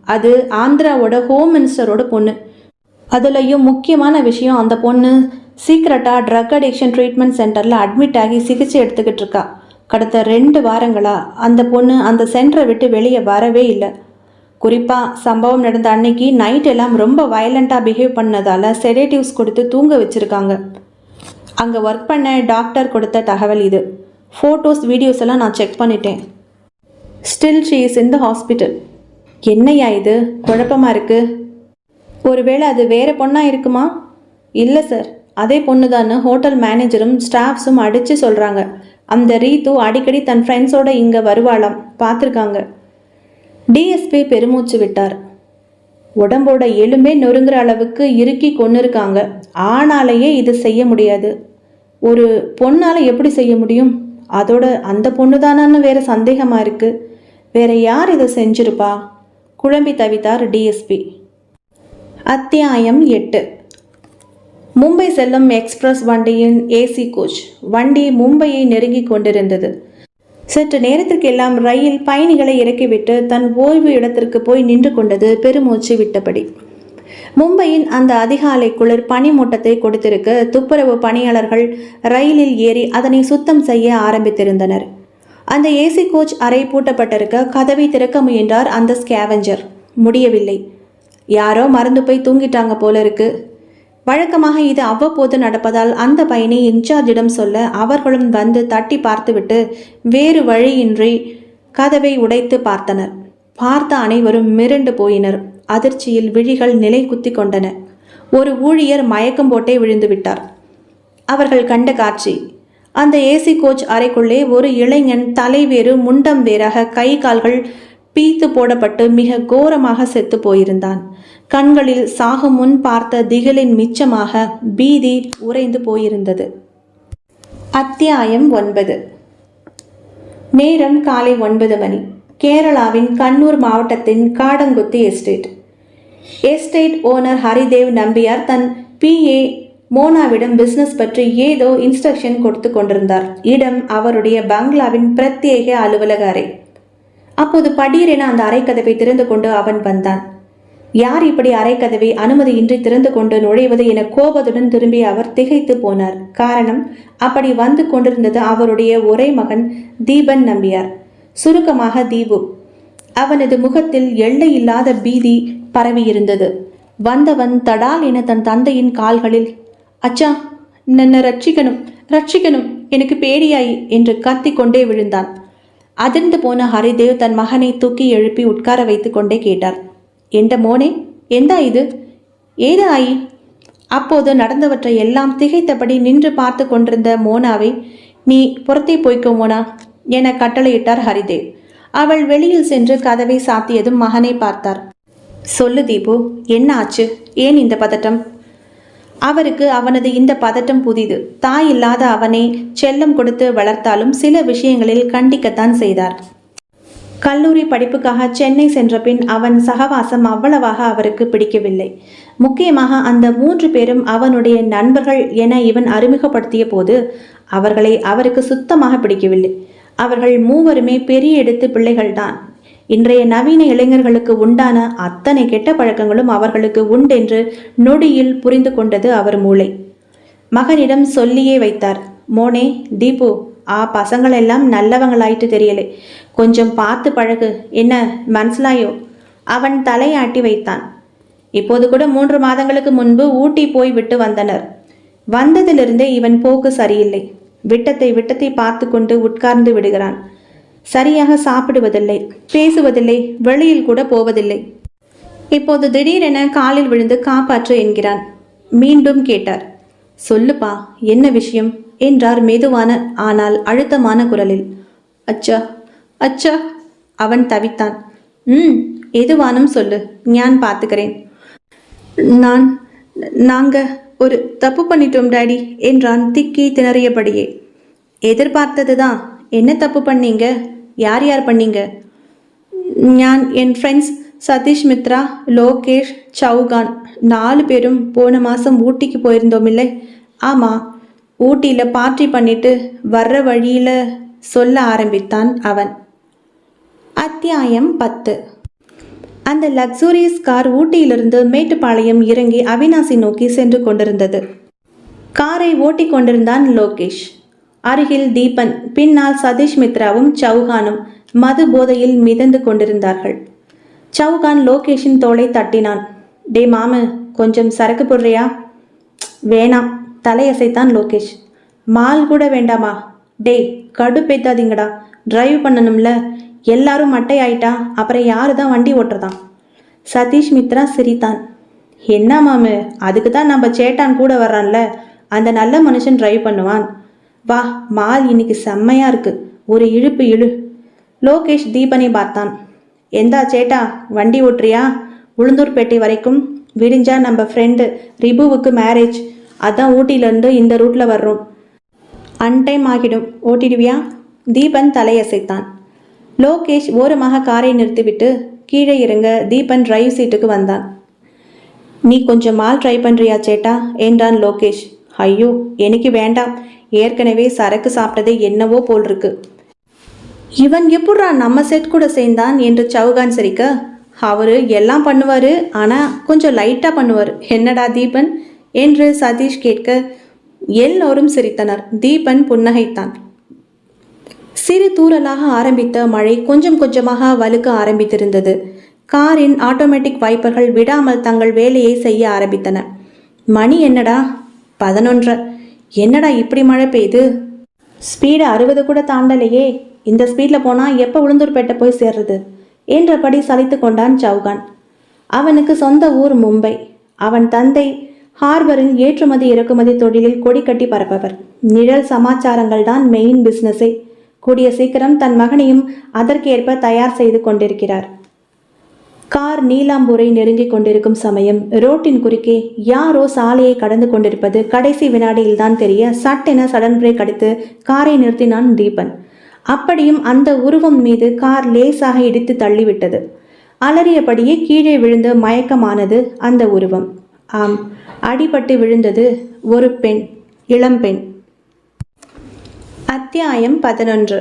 அது ஆந்திராவோட ஹோம் மினிஸ்டரோட பொண்ணு. அதுலேயும் முக்கியமான விஷயம், அந்த பொண்ணு சீக்ரெட்டாக ட்ரக் அடிக்ஷன் ட்ரீட்மெண்ட் சென்டரில் அட்மிட் ஆகி சிகிச்சை எடுத்துக்கிட்டு இருக்கா. கடந்த 2 வாரங்களாக அந்த பொண்ணு அந்த சென்டரை விட்டு வெளியே வரவே இல்லை. குறிப்பாக சம்பவம் நடந்த அன்னைக்கு நைட் எல்லாம் ரொம்ப வயலண்ட்டாக பிஹேவ் பண்ணதால் செடேட்டிவ்ஸ் கொடுத்து தூங்க வச்சுருக்காங்க. அங்கே ஒர்க் பண்ண டாக்டர் கொடுத்த தகவல் இது. ஃபோட்டோஸ் வீடியோஸ் எல்லாம் நான் செக் பண்ணிட்டேன். Still she is in the hospital. என்னையா இது குழப்பமாக இருக்குது? ஒருவேளை அது வேறு பொண்ணாக இருக்குமா? இல்லை சார், அதே பொண்ணு தான்னு ஹோட்டல் மேனேஜரும் ஸ்டாஃப்ஸும் அடித்து சொல்கிறாங்க. அந்த ரீத்து அடிக்கடி தன் ஃப்ரெண்ட்ஸோடு இங்கே வருவாளாம், பார்த்துருக்காங்க. DSP பெருமூச்சு விட்டார். உடம்போட எலும்பே நொறுங்குற அளவுக்கு இறுக்கி கொன்னிருக்காங்க. ஆனாலேயே இது செய்ய முடியாது. ஒரு பொண்ணால் எப்படி செய்ய முடியும்? அதோட அந்த பொண்ணு தானான்னு வேற சந்தேகமாக இருக்குது. வேற யார் இதை செஞ்சிருப்பா? குழம்பி தவித்தார் DSP. அத்தியாயம் 8. மும்பை செல்லும் எக்ஸ்பிரஸ் வண்டியின் AC கோச். வண்டி மும்பையை நெருங்கி கொண்டிருந்தது. சற்று நேரத்திற்கு எல்லாம் ரயில் பயணிகளை இறக்கிவிட்டு தன் ஓய்வு இடத்திற்கு போய் நின்று கொண்டது, பெருமூச்சு விட்டபடி. மும்பையின் அந்த அதிகாலை குளிர் பனிமூட்டத்தை கொடுத்திருக்க துப்புரவு பணியாளர்கள் ரயிலில் ஏறி அதனை சுத்தம் செய்ய ஆரம்பித்திருந்தனர். அந்த AC கோச் அறை பூட்டப்பட்டிருக்க கதவை திறக்க முயன்றார் அந்த ஸ்கேவெஞ்சர். முடியவில்லை. யாரோ மறந்து போய் தூங்கிட்டாங்க போல இருக்கு. வழக்கமாக இது அவ்வப்போது நடப்பதால் அந்த பயணி இன்சார்ஜிடம் சொல்ல அவர்களும் வந்து தட்டி பார்த்துவிட்டு வேறு வழியின்றி கதவை உடைத்து பார்த்தனர். பார்த்த அனைவரும் மிரண்டு போயினர். அதிர்ச்சியில் விழிகள் நிலை குத்தி கொண்டன. ஒரு ஊழியர் மயக்கம் போட்டே விழுந்து விட்டார். அவர்கள் கண்ட காட்சி, அந்த AC கோச் அறைக்குள்ளே ஒரு இளைஞன் தலைவேறு முண்டம் வேறாக கை கால்கள் பீத்து போடப்பட்டு மிக கோரமாக செத்து போயிருந்தான். கண்களில் சாகும் முன் பார்த்த திகிலின் மிச்சமாக பீதி உறைந்து போயிருந்தது. அத்தியாயம் 9. நேரம் காலை 9 மணி. கேரளாவின் கண்ணூர் மாவட்டத்தின் காடங்குத்தி estate. Estate owner Haridev Nambiar தன் PA மோனாவிடம் பிசினஸ் பற்றி ஏதோ இன்ஸ்ட்ரக்ஷன் கொடுத்து கொண்டிருந்தார். இடம் அவருடைய பங்களாவின் பிரத்யேக அலுவலக அறை. அப்போது படீரென அந்த அறைக்கதவை திறந்து கொண்டு அவன் வந்தான். யார் இப்படி அறைக்கதவை அனுமதியின்றி திறந்து கொண்டு நுழைவது என கோபத்துடன் திரும்பிய அவர் திகைத்து போனார். காரணம், அப்படி வந்து கொண்டிருந்தது அவருடைய ஒரே மகன் தீபன் நம்பியார், சுருக்கமாக தீபு. அவனது முகத்தில் எல்லையில்லாத பீதி பரவியிருந்தது. வந்தவன் தடால் என தன் தந்தையின் கால்களில், அச்சா, நன்ன ரட்சிக்கணும், ரட்சிக்கணும், எனக்கு பேடியாயி என்று கத்திக்கொண்டே விழுந்தான். அதிர்ந்து போன ஹரிதேவ் தன் மகனை தூக்கி எழுப்பி உட்கார வைத்து கொண்டே கேட்டார். என்ற மோனே, எந்தா இது? ஏது ஆயி? அப்போது நடந்தவற்றை எல்லாம் திகைத்தபடி நின்று பார்த்து கொண்டிருந்த மோனாவை, நீ புறத்தே போய்க்கோ மோனா என கட்டளையிட்டார் ஹரிதேவ். அவள் வெளியில் சென்று கதவை சாத்தியதும் மகனை பார்த்தார். சொல்லு தீபு, என்ன ஆச்சு? ஏன் இந்த பதட்டம்? அவருக்கு அவனது இந்த பதட்டம் புதிது. தாய் இல்லாத அவனை செல்லம் கொடுத்து வளர்த்தாலும் சில விஷயங்களில் கண்டிக்கத்தான் செய்தார். கல்லூரி படிப்புக்காக சென்னை சென்ற பின் அவன் சகவாசம் அவ்வளவாக அவருக்கு பிடிக்கவில்லை. முக்கியமாக அந்த 3 பேரும் அவனுடைய நண்பர்கள் என இவன் அறிமுகப்படுத்திய போது அவர்களை அவருக்கு சுத்தமாக பிடிக்கவில்லை. அவர்கள் மூவருமே பெரிய எடுத்து பிள்ளைகள்தான். இன்றைய நவீன இளைஞர்களுக்கு உண்டான அத்தனை கெட்ட பழக்கங்களும் அவர்களுக்கு உண்டென்று நொடியில் புரிந்து கொண்டது அவர் மூளை. மகனிடம் சொல்லியே வைத்தார். மோனே, தீபு, பசங்களெல்லாம் நல்லவங்களாயிட்டு தெரியலை, கொஞ்சம் பார்த்து பழகு, என்ன மனசிலாயோ? அவன் தலையாட்டி வைத்தான். இப்போது கூட 3 மாதங்களுக்கு முன்பு ஊட்டி போய் விட்டு வந்தனர். வந்ததிலிருந்தே இவன் போக்கு சரியில்லை. விட்டத்தை பார்த்து கொண்டு உட்கார்ந்து விடுகிறான். சரியாக சாப்பிடுவதில்லை, பேசுவதில்லை, வெளியில் கூட போவதில்லை. இப்போது திடீரென காலில் விழுந்து காப்பாற்று என்கிறான். மீண்டும் கேட்டார். சொல்லுப்பா, என்ன விஷயம் என்றார் மெதுவான ஆனால் அழுத்தமான குரலில். அச்சா அச்சா, அவன் தவித்தான். எதுவானும் சொல்லு, ஞான் பார்த்துக்கிறேன். நாங்க ஒரு தப்பு பண்ணிட்டோம் டாடி என்றான் திக்கி திணறியபடியே. எதிர்பார்த்ததுதான். என்ன தப்பு பண்ணீங்க? யார் யார் பண்ணீங்க? நான், என் ஃப்ரெண்ட்ஸ் சதீஷ் மித்ரா, லோகேஷ், சௌகான் 4 பேரும் போன மாதம் ஊட்டிக்கு போயிருந்தோம் இல்லை? ஆமாம், ஊட்டியில் பார்ட்டி பண்ணிட்டு வர்ற வழியில் சொல்ல ஆரம்பித்தான் அவன். அத்தியாயம் 10. அந்த லக்ஸூரியஸ் கார் ஊட்டியிலிருந்து மேட்டுப்பாளையம் இறங்கி அவினாசி நோக்கி சென்று கொண்டிருந்தது. காரை ஓட்டி கொண்டிருந்தான் லோகேஷ். அருகில் தீபன், பின்னால் சதீஷ் மித்ராவும் சௌகானும் மது போதையில் மிதந்து கொண்டிருந்தார்கள். சௌகான் லோகேஷின் தோளை தட்டினான். டே மாமு, கொஞ்சம் சரக்கு போடுறியா? வேணாம், தலையசைத்தான் லோகேஷ். மால் கூட வேண்டாமா? டே, கடுப்பேத்தாதீங்கடா, டிரைவ் பண்ணணும்ல. எல்லாரும் மட்டை ஆயிட்டா அப்புறம் யாரு தான் வண்டி ஓட்டுறதான்? சதீஷ் மித்ரா சிரித்தான். என்ன மாமு, அதுக்கு தான் நம்ம சேட்டான் கூட வர்றான்ல, அந்த நல்ல மனுஷன் டிரைவ் பண்ணுவான். வா, மால் இன்னைக்கு செம்மையா இருக்கு, ஒரு இழுப்பு இழு. லோகேஷ் தீபனை பார்த்தான். எந்தா சேட்டா, வண்டி ஓட்டுறியா? உளுந்தூர்பேட்டை வரைக்கும். விடிஞ்சா நம்ம ஃப்ரெண்டு ரிபுவுக்கு மேரேஜ், அதான் ஊட்டியிலேருந்து இந்த ரூட்டில் வர்றோம். அன்டைம் ஆகிடும், ஓட்டிடுவியா? தீபன் தலையசைத்தான். லோகேஷ் ஓரமாக காரை நிறுத்திவிட்டு கீழே இறங்க தீபன் டிரைவ் சீட்டுக்கு வந்தான். நீ கொஞ்சம் மால் ட்ரை பண்ணுறியா சேட்டா என்றான் லோகேஷ். ஐயோ, எனக்கு வேண்டாம், ஏற்கனவே சரக்கு சாப்பிட்டதே என்னவோ போல் இருக்கு. இவன் எப்படா நம்ம செட் கூட சேர்ந்தான் என்று சௌகான் சிரிக்க, அவரு எல்லாம் பண்ணுவாரு, ஆனால் கொஞ்சம் லைட்டாக பண்ணுவார், என்னடா தீபன் என்று சதீஷ் கேட்க எல்லோரும் சிரித்தனர். தீபன் புன்னகைத்தான். சிறு தூறலாக ஆரம்பித்த மழை கொஞ்சம் கொஞ்சமாக வலுக்க ஆரம்பித்திருந்தது. காரின் ஆட்டோமேட்டிக் வைப்பர்கள் விடாமல் தங்கள் வேலையை செய்ய ஆரம்பித்தன. மணி என்னடா? 11. என்னடா இப்படி மழை பெய்யுது? ஸ்பீடு 60 கூட தாண்டலையே. இந்த ஸ்பீடில் போனால் எப்போ உளுந்தூர்பேட்டை போய் சேர்றது என்றபடி சலித்து கொண்டான் சௌகான். அவனுக்கு சொந்த ஊர் மும்பை. அவன் தந்தை ஹார்பரில் ஏற்றுமதி இறக்குமதி தொழிலில் கொடி கட்டி பரப்பவர். நிழல் சமாச்சாரங்கள் தான் மெயின் பிஸ்னஸை. கூடிய சீக்கிரம் தன் மகனையும் அதற்கேற்ப தயார் செய்து கொண்டிருக்கிறார். கார் நீலாம்பூரை நெருங்கிக் கொண்டிருக்கும் சமயம் ரோட்டின் குறுக்கே யாரோ சாலையை கடந்து கொண்டிருப்பது கடைசி வினாடியில்தான் தெரிய சட்டென சடன் பிரேக் அடித்து காரை நிறுத்தினான் தீபன். அப்படியும் அந்த உருவம் மீது கார் லேசாக இடித்து தள்ளிவிட்டது. அலறியபடியே கீழே விழுந்து மயக்கமானது அந்த உருவம். ஆம், அடிபட்டு விழுந்தது ஒரு பெண், இளம்பெண். அத்தியாயம் 11.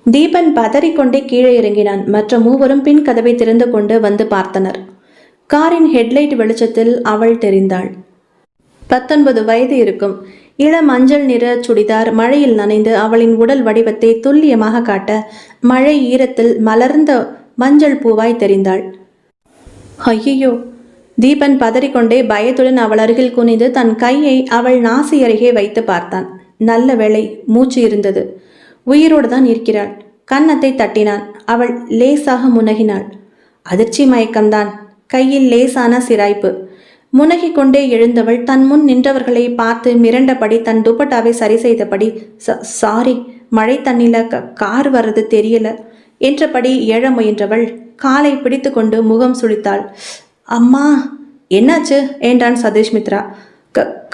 தீபன் பதறிக்கொண்டே கீழே இறங்கினான். மற்ற மூவரும் பின் கதவை திறந்து கொண்டு வந்து பார்த்தனர். காரின் ஹெட்லைட் வெளிச்சத்தில் அவள் தெரிந்தாள். 19 வயது இருக்கும். இளம் மஞ்சள் நிற சுடிதார் மழையில் நனைந்து அவளின் உடல் வடிவத்தை துல்லியமாக காட்ட மழை ஈரத்தில் மலர்ந்த மஞ்சள் பூவாய் தெரிந்தாள். ஐயோ! தீபன் பதறிக்கொண்டே பயத்துடன் அவள் அருகில் குனிந்து தன் கையை அவள் நாசி அருகே வைத்து பார்த்தான். நல்ல வேளை, மூச்சு இருந்தது. உயிரோடு தான் இருக்கிறாள். கன்னத்தை தட்டினான். அவள் லேசாக முனகினாள். அதிர்ச்சி மயக்கம்தான். கையில் லேசான சிராய்ப்பு. முனகிக் கொண்டே எழுந்தவள் தன் முன் நின்றவர்களை பார்த்து மிரண்டபடி தன் துப்பட்டாவை சரி செய்தபடி, சாரி, மழை தண்ணில கார் வர்றது தெரியல என்றபடி எழ முயன்றவள் காலை பிடித்து கொண்டு முகம் சுளித்தாள். அம்மா, என்னாச்சு என்றான் சதீஷ் மித்ரா.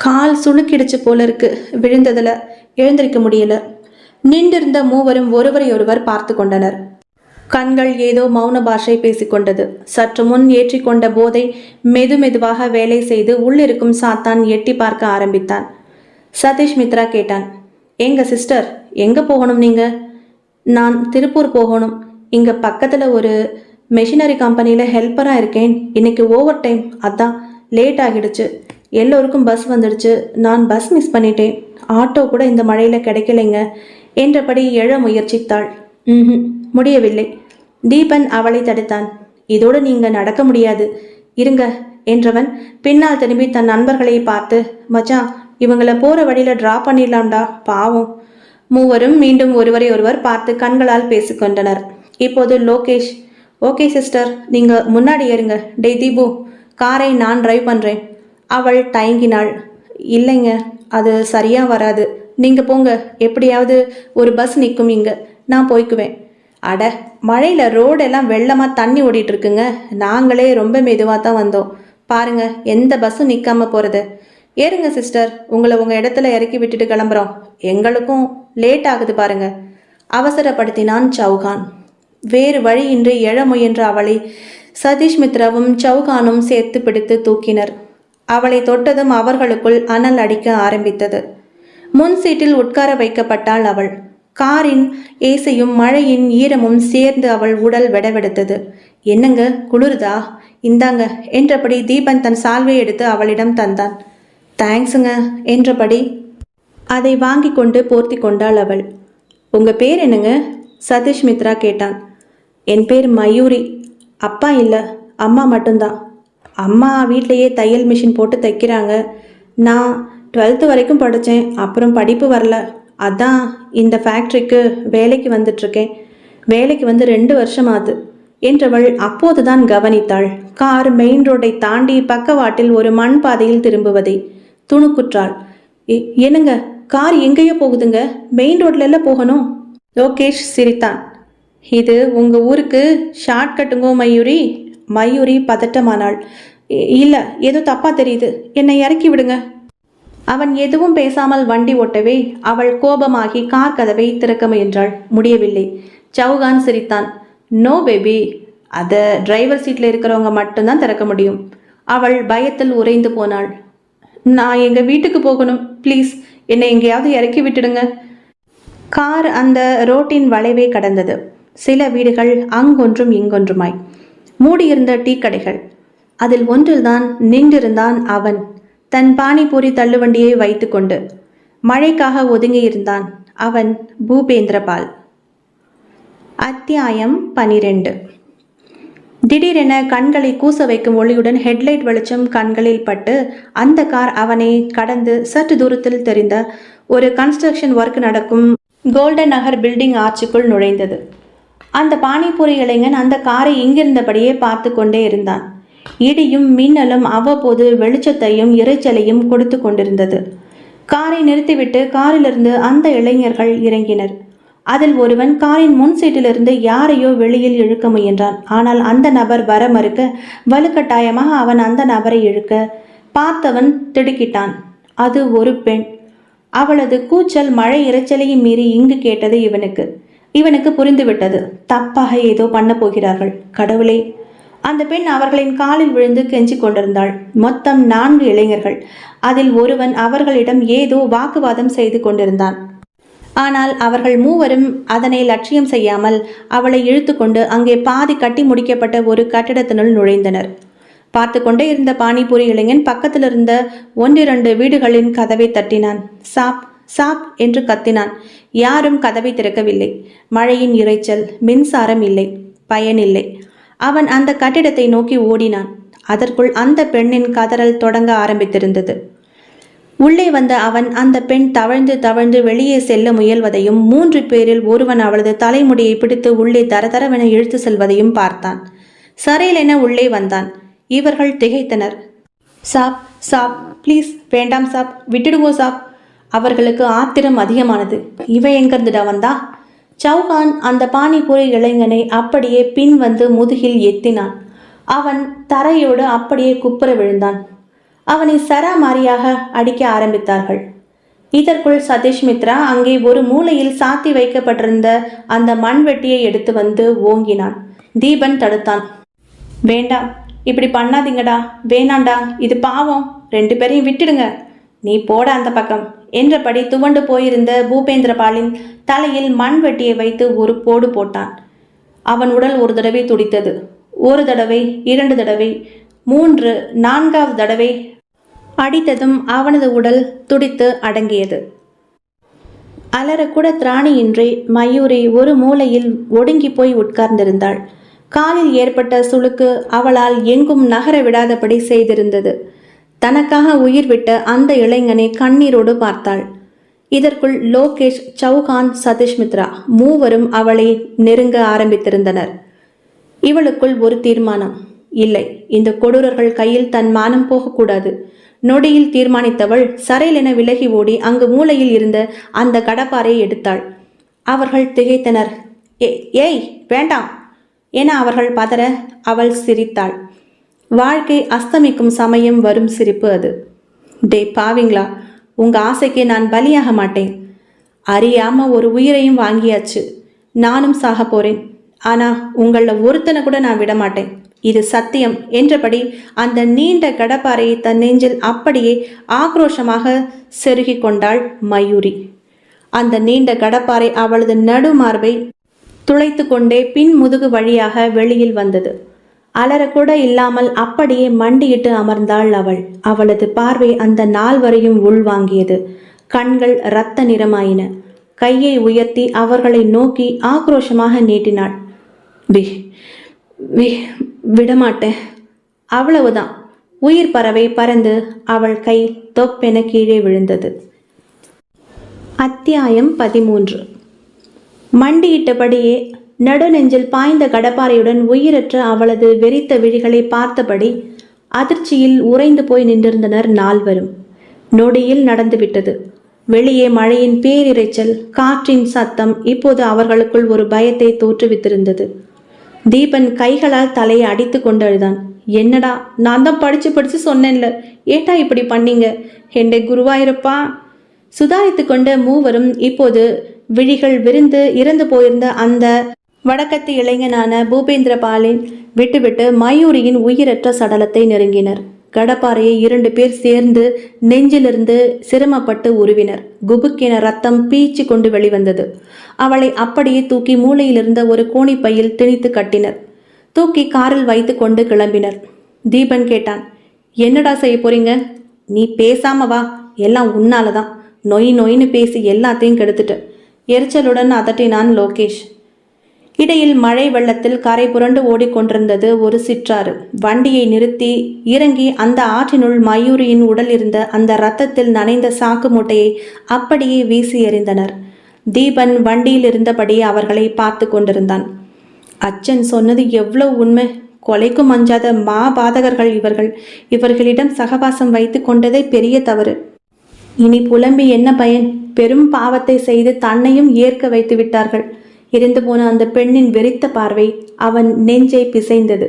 கால் சுளுக்கிடுச்சு போல இருக்கு, விழுந்ததுல எழுந்திருக்க முடியல. நின்றிருந்த மூவரும் ஒருவரையொருவர் பார்த்து கொண்டனர். கண்கள் ஏதோ மௌன பாஷை பேசிக்கொண்டது. சற்று முன் ஏற்றிக்கொண்ட போதை மெதுவாக வேலை செய்து உள்ளிருக்கும் சாத்தான் எட்டி பார்க்க ஆரம்பித்தான். சதீஷ் மித்ரா கேட்டான், எங்க சிஸ்டர், எங்க போகணும் நீங்க? நான் திருப்பூர் போகணும். இங்க பக்கத்துல ஒரு மெஷினரி கம்பெனியில ஹெல்ப்பரா இருக்கேன். இன்னைக்கு ஓவர் டைம், அதான் லேட் ஆகிடுச்சு. எல்லோருக்கும் பஸ் வந்துடுச்சு. நான் பஸ் மிஸ் பண்ணிட்டேன். ஆட்டோ கூட இந்த மழையில கிடைக்கலைங்க என்றபடி எழ முயற்சித்தாள். முடியவில்லை. தீபன் அவளை தடுத்தான். இதோடு நீங்க நடக்க முடியாது, இருங்க என்றவன் பின்னால் திரும்பி தன் நண்பர்களை பார்த்து, மச்சான், இவங்கள போற வழியில டிராப் பண்ணிடலாம்டா, பாவம். மூவரும் மீண்டும் ஒருவரை ஒருவர் பார்த்து கண்களால் பேசிக்கொண்டனர். இப்போது லோகேஷ், ஓகே சிஸ்டர், நீங்க முன்னாடி ஏறுங்க. டே தீபு, காரை நான் டிரைவ் பண்றேன். அவள் தயங்கினாள். இல்லைங்க, அது சரியா வராது. நீங்க போங்க, எப்படியாவது ஒரு பஸ் நிற்கும் இங்க, நான் போய்க்குவேன். அட, மழையில ரோடெல்லாம் வெள்ளமா தண்ணி ஓடிட்டு இருக்குங்க. நாங்களே ரொம்ப மெதுவாக தான் வந்தோம். பாருங்க, எந்த பஸ்ஸும் நிற்காம போறது. ஏறுங்க சிஸ்டர், உங்களை உங்க இடத்துல இறக்கி விட்டுட்டு கிளம்புறோம். எங்களுக்கும் லேட் ஆகுது பாருங்க, அவசரப்படுத்தினான் சௌகான். வேறு வழியின்றி எழ முயன்ற அவளை சதீஷ் மித்ராவும் சௌகானும் சேர்த்து பிடித்து தூக்கினர். அவளை தொட்டதும் அவர்களுக்குள் அனல் அடிக்க ஆரம்பித்தது. முன் சீட்டில் உட்கார வைக்கப்பட்டாள் அவள். காரின் ஏசையும் மழையின் ஈரமும் சேர்ந்து அவள் உடல் வெடவெடுத்தது. என்னங்க, குளிருதா? இந்தாங்க என்றபடி தீபன் தன் சால்வை எடுத்து அவளிடம் தந்தான். தேங்க்ஸுங்க என்றபடி அதை வாங்கி கொண்டு போர்த்தி கொண்டாள் அவள். உங்க பேர் என்னங்க? சதீஷ் மித்ரா கேட்டான். என் பேர் மயூரி. அப்பா இல்லை, அம்மா மட்டும்தான். அம்மா வீட்லேயே தையல் மிஷின் போட்டு தைக்கிறாங்க. நான் 12th வரைக்கும் படித்தேன், அப்புறம் படிப்பு வரல. அதான் இந்த ஃபேக்ட்ரிக்கு வேலைக்கு வந்துட்டுருக்கேன். வேலைக்கு வந்து 2 வருஷமாகுது என்றவள் அப்போதுதான் கவனித்தாள். கார் மெயின் ரோட்டை தாண்டி பக்கவாட்டில் ஒரு மண் பாதையில் திரும்புவதை. துணுக்குற்றாள். என்னங்க, கார் எங்கேயோ போகுதுங்க, மெயின் ரோட்ல எல்லாம் போகணும். லோகேஷ் சிரித்தான். இது உங்க ஊருக்கு ஷார்ட் கட்டுங்கோ மயூரி. மயூரி பதட்டமானாள். இல்லை, ஏதோ தப்பா தெரியுது, என்னை இறக்கி விடுங்க. அவன் எதுவும் பேசாமல் வண்டி ஓட்டவே அவள் கோபமாகி கார் கதவை திறக்க முயன்றாள். முடியவில்லை. சௌகான் சிரித்தான். நோ பேபி, அதை டிரைவர் சீட்டில் இருக்கிறவங்க மட்டும்தான் திறக்க முடியும். அவள் பயத்தில் உறைந்து போனாள். நான் எங்கள் வீட்டுக்கு போகணும், ப்ளீஸ் என்னை எங்கேயாவது இறக்கி விட்டுடுங்க. கார் அந்த ரோட்டின் வளைவை கடந்தது. சில வீடுகள் அங்கொன்றும் இங்கொன்றுமாய் மூடியிருந்த டீ கடைகள். அதில் ஒன்றில்தான் நின்றிருந்தான் அவன், தன் பானிபூரி தள்ளுவண்டியை வைத்து கொண்டு. மழைக்காக ஒதுங்கியிருந்தான் அவன். பூபேந்திரபால். அத்தியாயம் 12. திடீரென கண்களை கூச வைக்கும் ஒளியுடன் ஹெட்லைட் வெளிச்சம் கண்களில் பட்டு அந்த கார் அவனை கடந்து சற்று தூரத்தில் தெரிந்த ஒரு கன்ஸ்ட்ரக்ஷன் ஒர்க் நடக்கும் கோல்டன் நகர் பில்டிங் ஆர்ச்சுக்குள் நுழைந்தது. அந்த பானிபூரி இளைஞன் அந்த காரை இங்கிருந்தபடியே பார்த்து கொண்டே இருந்தான். இடியும் மின்னலும் அவ்வப்போது வெளிச்சத்தையும் இரைச்சலையும் கொடுத்து கொண்டிருந்தது. காரை நிறுத்திவிட்டு காரிலிருந்து அந்த இளைஞர்கள் இறங்கினர். அதில் ஒருவன் காரின் முன் சீட்டிலிருந்து யாரையோ வெளியில் இழுக்க முயன்றான். ஆனால் அந்த நபர் வர மறுக்க வலுக்கட்டாயமாக அவன் அந்த நபரை இழுக்க பார்த்தவன் திடுக்கிட்டான். அது ஒரு பெண். அவளது கூச்சல் மழை இரைச்சலையும் மீறி இங்கு கேட்டது இவனுக்கு புரிந்துவிட்டது. தப்பாக ஏதோ பண்ண போகிறார்கள். கடவுளே! அந்த பெண் அவர்களின் காலில் விழுந்து கெஞ்சி கொண்டிருந்தாள். மொத்தம் 4 இளைஞர்கள். அதில் ஒருவன் அவர்களிடம் ஏதோ வாக்குவாதம் செய்து கொண்டிருந்தான். ஆனால் அவர்கள் மூவரும் அதனை லட்சியம் செய்யாமல் அவளை இழுத்து கொண்டு அங்கே பாதி கட்டி முடிக்கப்பட்ட ஒரு கட்டிடத்தினுள் நுழைந்தனர். பார்த்து கொண்டே இருந்த பானிபூரி இளைஞன் பக்கத்தில் இருந்த 1-2 வீடுகளின் கதவை தட்டினான். சாப் சாப் என்று கத்தினான். யாரும் கதவை திறக்கவில்லை. மழையின் இரைச்சல், மின்சாரம் இல்லை, பயனில்லை. அவன் அந்த கட்டிடத்தை நோக்கி ஓடினான். அதற்குள் அந்த பெண்ணின் கதறல் தொடங்க ஆரம்பித்திருந்தது. உள்ளே வந்த அவன் அந்த பெண் தவழ்ந்து தவழ்ந்து வெளியே செல்ல முயல்வதையும் 3 பேரில் ஒருவன் அவளது தலைமுடியை பிடித்து உள்ளே தரதரவென இழுத்து செல்வதையும் பார்த்தான். சரையலென உள்ளே வந்தான். இவர்கள் திகைத்தனர். சாப் சாப் ப்ளீஸ், வேண்டாம் சாப், விட்டுடுங்கோ சாப். அவர்களுக்கு ஆத்திரம் அதிகமானது. இவ எங்கிருந்துடா வந்தா? சௌகான் அந்த பானிபூரி இளைஞனை அப்படியே பின் வந்து முதுகில் எத்தினான். அவன் தரையோடு அப்படியே குப்புற விழுந்தான். அவனை சராமாரியாக அடிக்க ஆரம்பித்தார்கள். இதற்குள் சதீஷ் மித்ரா அங்கே ஒரு மூலையில் சாத்தி வைக்கப்பட்டிருந்த அந்த மண்வெட்டியை எடுத்து வந்து ஓங்கினான். தீபன் தடுத்தான். வேண்டாம், இப்படி பண்ணாதீங்கடா, வேணாண்டா, இது பாவம், 2 பேரையும் விட்டுடுங்க, நீ போட அந்த பக்கம் என்றபடி துவண்டு போயிருந்த பூபேந்திரபாலின் தலையில் மண்வெட்டியை வைத்து ஒரு போடு போட்டான். அவன் உடல் ஒரு தடவை துடித்தது. 1 தடவை, 2 தடவை, 3, 4வது தடவை அடித்ததும் அவனது உடல் துடித்து அடங்கியது. அலறக்கூட திராணியின்றி மயூரி ஒரு மூலையில் ஒடுங்கி போய் உட்கார்ந்திருந்தாள். காலில் ஏற்பட்ட சுளுக்கு அவளால் எங்கும் நகர விடாதபடி செய்திருந்தது. தனக்காக உயிர் விட்ட அந்த இளைஞனை கண்ணீரோடு பார்த்தாள். இதற்குள் லோகேஷ், சௌகான், சதீஷ் மித்ரா மூவரும் அவளை நெருங்க ஆரம்பித்திருந்தனர். இவளுக்குள் ஒரு தீர்மானம். இல்லை, இந்த கொடூரர்கள் கையில் தன் மானம் போகக்கூடாது. நொடியில் தீர்மானித்தவள் சரையலென விலகி ஓடி அங்கு மூலையில் இருந்த அந்த கடப்பாறையை எடுத்தாள். அவர்கள் திகைத்தனர். ஏய் வேண்டாம் என அவர்கள் பதற அவள் சிரித்தாள். வாழ்க்கை அஸ்தமிக்கும் சமயம் வரும் சிரிப்பு அது. டே பாவிங்களா, உங்க ஆசைக்கு நான் பலியாக மாட்டேன். அறியாம ஒரு உயிரையும் வாங்கியாச்சு. நானும் சாக போறேன். ஆனா உங்களில் ஒருத்தனை கூட நான் விடமாட்டேன். இது சத்தியம் என்றபடி அந்த நீண்ட கடப்பாறையை தன் நெஞ்சில் அப்படியே ஆக்ரோஷமாக செருகி கொண்டாள் மயூரி. அந்த நீண்ட கடப்பாறை அவளது நடுமார்பை துளைத்து கொண்டே பின் முதுகு வழியாக வெளியில் வந்தது. அலறக்கூட இல்லாமல் அப்படியே மண்டியிட்டு அமர்ந்தாள் அவள். அவளது பார்வை அந்த நால்வரையும் உள்வாங்கியது. கண்கள் இரத்த நிறமாயின. கையை உயர்த்தி அவர்களை நோக்கி ஆக்ரோஷமாக நீட்டினாள். விடமாட்டேன். அவ்வளவுதான். உயிர் பறவை பறந்து அவள் கை தொப்பென கீழே விழுந்தது. அத்தியாயம் 13. மண்டியிட்டபடியே நடுநெஞ்சில் பாய்ந்த கடப்பாறையுடன் உயிரற்ற அவளது வெறித்த விழிகளை பார்த்தபடி அதிர்ச்சியில் உறைந்து போய் நின்றிருந்தனர் நால்வரும். நொடியில் நடந்துவிட்டது. வெளியே மழையின் பேரிரைச்சல், காற்றின் சத்தம் இப்போது அவர்களுக்குள் ஒரு பயத்தை தோற்றுவித்திருந்தது. தீபன் கைகளால் தலையை அடித்து கொண்டு அழுதான். என்னடா, நான் தான் படிச்சு சொன்னேன்ல, ஏட்டா இப்படி பண்ணீங்க? எண்டே குருவாயிருப்பா. சுதாரித்து கொண்ட மூவரும் இப்போது விழிகள் விரிந்து இறந்து போயிருந்த அந்த வடக்கத்து இளைஞனான பூபேந்திரபாலின் விட்டுவிட்டு மயூரியின் உயிரற்ற சடலத்தை நெருங்கினர். கடப்பாறையை 2 பேர் சேர்ந்து நெஞ்சிலிருந்து சிரமப்பட்டு உருவினர். குபுக்கென ரத்தம் பீச்சு கொண்டு வெளிவந்தது. அவளை அப்படியே தூக்கி மூளையிலிருந்த ஒரு கோணிப்பையில் திணித்து கட்டினர். தூக்கி காரில் வைத்து கொண்டு கிளம்பினர். தீபன் கேட்டான், என்னடா செய்ய போறீங்க? நீ பேசாம வா, எல்லாம் உன்னாலதான். நொயின்னு பேசி எல்லாத்தையும் கெடுத்துட்டு எரிச்சலுடன் அதட்டினான் லோகேஷ். இடையில் மழை வெள்ளத்தில் கரை புரண்டு ஓடிக்கொண்டிருந்தது ஒரு சிற்றாறு. வண்டியை நிறுத்தி இறங்கி அந்த ஆற்றினுள் மயூரியின் உடல் இருந்த அந்த இரத்தத்தில் நனைந்த சாக்கு மூட்டையை அப்படியே வீசி எறிந்தனர். தீபன் வண்டியில் இருந்தபடி அவர்களை பார்த்து கொண்டிருந்தான். அச்சன் சொன்னது எவ்வளவு உண்மை. கொலைக்கும் அஞ்சாத பாதகர்கள் இவர்கள். இவர்களிடம் சகவாசம் வைத்து கொண்டதே பெரிய தவறு. இனி புலம்பி என்ன பயன்? பெரும் பாவத்தை செய்து தன்னையும் ஏற்க வைத்து விட்டார்கள். இறந்து போன அந்த பெண்ணின் வெறித்த பார்வை அவன் நெஞ்சை பிசைந்தது.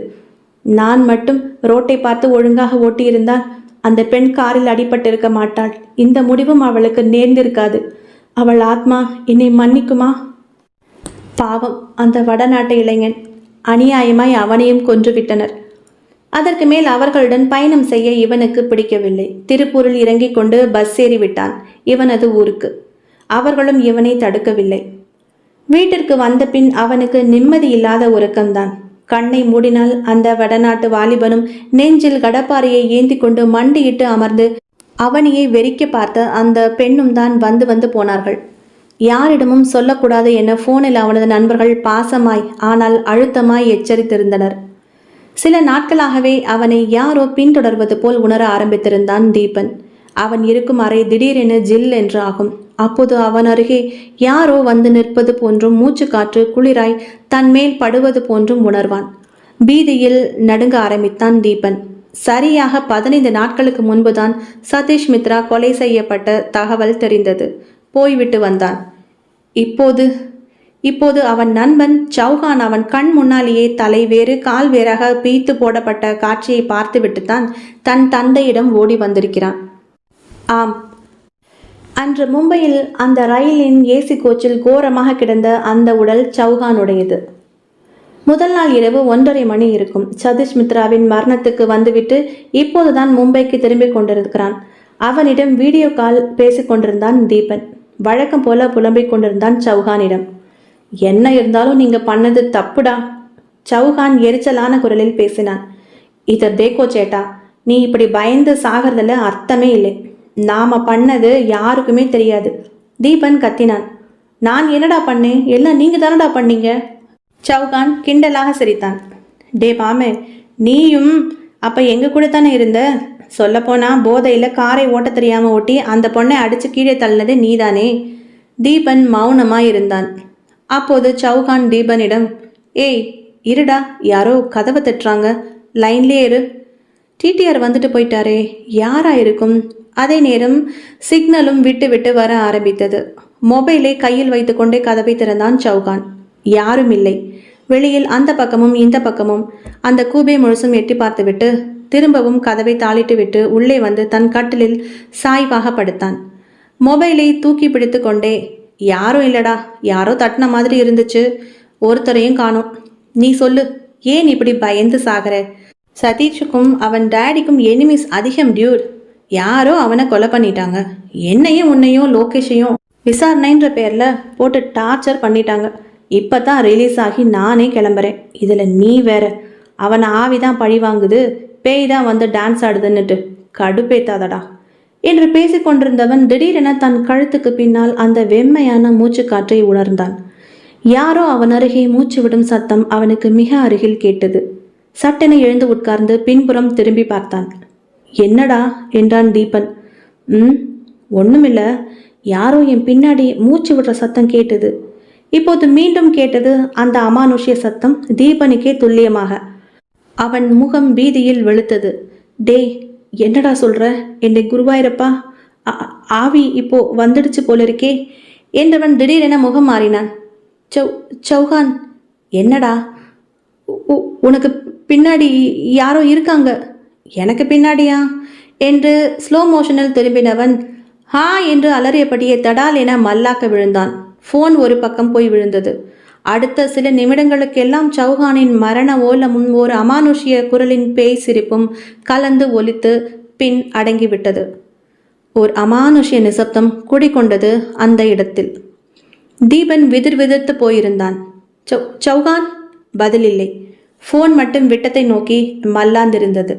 நான் மட்டும் ரோட்டை பார்த்து ஒழுங்காக ஓட்டியிருந்தால் அந்த பெண் காரில் அடிபட்டிருக்க மாட்டாள். இந்த முடிவும் அவளுக்கு நேர்ந்திருக்காது. அவள் ஆத்மா என்னை மன்னிக்குமா? பாவம் அந்த வடநாட்டு இளைஞன். அநியாயமாய் அவனையும் கொன்றுவிட்டனர். அதற்கு மேல் அவர்களுடன் பயணம் செய்ய இவனுக்கு பிடிக்கவில்லை. திருப்பூரில் இறங்கி கொண்டு பஸ் ஏறி விட்டான் இவனது ஊருக்கு. அவர்களும் இவனை தடுக்கவில்லை. வீட்டிற்கு வந்த பின் அவனுக்கு நிம்மதி இல்லாத உறக்கம்தான். கண்ணை மூடினால் அந்த வடநாட்டு வாலிபனும் நெஞ்சில் கடப்பாறையை ஏந்தி கொண்டு மண்டியிட்டு அமர்ந்து அவனையே வெறிக்க பார்த்த அந்த பெண்ணும் தான் வந்து போனார்கள். யாரிடமும் சொல்லக்கூடாது என போனில் அவனது நண்பர்கள் பாசமாய் ஆனால் அழுத்தமாய் எச்சரித்திருந்தனர். சில நாட்களாகவே அவனை யாரோ பின்தொடர்வது போல் உணர ஆரம்பித்திருந்தான் தீபன். அவன் இருக்கும் அறை திடீரென ஜில் என்று ஆகும். அப்போது அவன் அருகே யாரோ வந்து நிற்பது போன்றும் மூச்சு காற்று குளிராய் தன் மேல் படுவது போன்றும் உணர்வான். பீதியில் நடுங்க ஆரம்பித்தான் தீபன். சரியாக 15 நாட்களுக்கு முன்புதான் சதீஷ் மித்ரா கொலை செய்யப்பட்ட தகவல் தெரிந்தது. போய்விட்டு வந்தான். இப்போது அவன் நண்பன் சௌஹான் அவன் கண் முன்னாலேயே தலை வேறு கால் வேறாக பீத்து போடப்பட்ட காட்சியை பார்த்துவிட்டுத்தான் தன் தந்தையிடம் ஓடி வந்திருக்கிறான். ஆம், அன்று மும்பையில் அந்த ரயிலின் ஏசி கோச்சில் கோரமாக கிடந்த அந்த உடல் சௌஹானுடையது. முதல் நாள் இரவு 1:30 மணி இருக்கும். சதீஷ் மித்ராவின் மரணத்துக்கு வந்துவிட்டு இப்போதுதான் மும்பைக்கு திரும்பிக் கொண்டிருக்கிறான். அவனிடம் வீடியோ கால் பேசிக்கொண்டிருந்தான் தீபன். வழக்கம் போல புலம்பிக் கொண்டிருந்தான் சௌஹானிடம். என்ன இருந்தாலும் நீங்க பண்ணது தப்புடா. சௌஹான் எரிச்சலான குரலில் பேசினான். இத தேக்கோ சேட்டா, நீ இப்படி பயந்து சாகிறதுல அர்த்தமே இல்லை. நாம பண்ணது யாருக்குமே தெரியாது. தீபன் கத்தினான். நான் என்னடா பண்ணேன்? எல்லாம் நீங்க தானடா பண்ணீங்க. சௌஹான் கிண்டலாக சிரித்தான். டே பாமே, நீயும் அப்ப எங்க கூட தானே இருந்த. சொல்லப்போனா போதையில் காரை ஓட்ட தெரியாம ஓட்டி அந்த பொண்ணை அடிச்சு கீழே தள்ளினது நீதானே. தீபன் மௌனமாய் இருந்தான். அப்போது சௌஹான் தீபனிடம், ஏய் இருடா, யாரோ கதவை தட்டுறாங்க, லைன்லேயே இரு. டிடிஆர் வந்துட்டு போயிட்டாரே, யாரா இருக்கும்? அதே நேரம் சிக்னலும் விட்டு விட்டு வர ஆரம்பித்தது. மொபைலை கையில் வைத்துக்கொண்டே கதவை திறந்தான் சௌஹான். யாரும் இல்லை. வெளியில் அந்த பக்கமும் இந்த பக்கமும் அந்த கூபை முழுசும் எட்டி பார்த்துவிட்டு திரும்பவும் கதவை தாளிட்டு விட்டு உள்ளே வந்து தன் கட்டிலில் சாய்வாக படுத்தான். மொபைலை தூக்கி பிடித்து கொண்டே, யாரும் இல்லடா, யாரோ தட்டின மாதிரி இருந்துச்சு, ஒருத்தரையும் காணோம். நீ சொல்லு, ஏன் இப்படி பயந்து சாகிற? சதீஷுக்கும் அவன் டேடிக்கும் எனிமிஸ் அதிகம் டியூட். யாரோ அவனை கொலை பண்ணிட்டாங்க. என்னையும் உன்னையும் லோகேஷையும் விசாரணைன்ற பேர்ல போட்டு டார்ச்சர் பண்ணிட்டாங்க. இப்பதான் ரிலீஸ் ஆகி நானே கிளம்புறேன். இதுல நீ வேற. அவன் ஆவிதான் பழி வாங்குது, பேய் தான் வந்து டான்ஸ் ஆடுதுன்னுட்டு. கடுப்பேத்தாதடா என்று பேசிக்கொண்டிருந்தவன் திடீரென தன் கழுத்துக்கு பின்னால் அந்த வெம்மையான மூச்சு காற்றை உணர்ந்தான். யாரோ அவன் அருகே மூச்சு விடும் சத்தம் அவனுக்கு மிக அருகில் கேட்டது. சட்டென எழுந்து உட்கார்ந்து பின்புறம் திரும்பி பார்த்தான். என்னடா என்றான் தீபன். ஒண்ணுமில்ல, யாரோ என் பின்னாடி மூச்சு விடுற சத்தம் கேட்டது. இப்போது மீண்டும் கேட்டது அந்த அமானுஷ்ய சத்தம், தீபனுக்கே துல்லியமாக. அவன் முகம் பீதியில் வெளுத்தது. டே, என்னடா சொல்ற? என்னை குருவாயிரப்பா, ஆவி இப்போ வந்துடுச்சு போல இருக்கே என்றவன் திடீரென முகம் மாறினான். சௌஹான், என்னடா? உனக்கு பின்னாடி யாரோ இருக்காங்க. எனக்கு பின்னாடியா என்று ஸ்லோ மோஷனில் திரும்பினவன் ஹா என்று அலறியபடியே தடால் என மல்லாக்க விழுந்தான். ஃபோன் ஒரு பக்கம் போய் விழுந்தது. அடுத்த சில நிமிடங்களுக்கெல்லாம் சௌஹானின் மரண ஓலமும் ஒரு அமானுஷ்ய குரலின் பேய் சிரிப்பும் கலந்து ஒலித்து பின் அடங்கிவிட்டது. ஓர் அமானுஷ்ய நிசப்தம் குடிகொண்டது அந்த இடத்தில். தீபன் விதிர்த்து போயிருந்தான். சௌஹான்? பதிலில்லை. ஃபோன் மட்டும் விட்டத்தை நோக்கி மல்லாந்திருந்தது.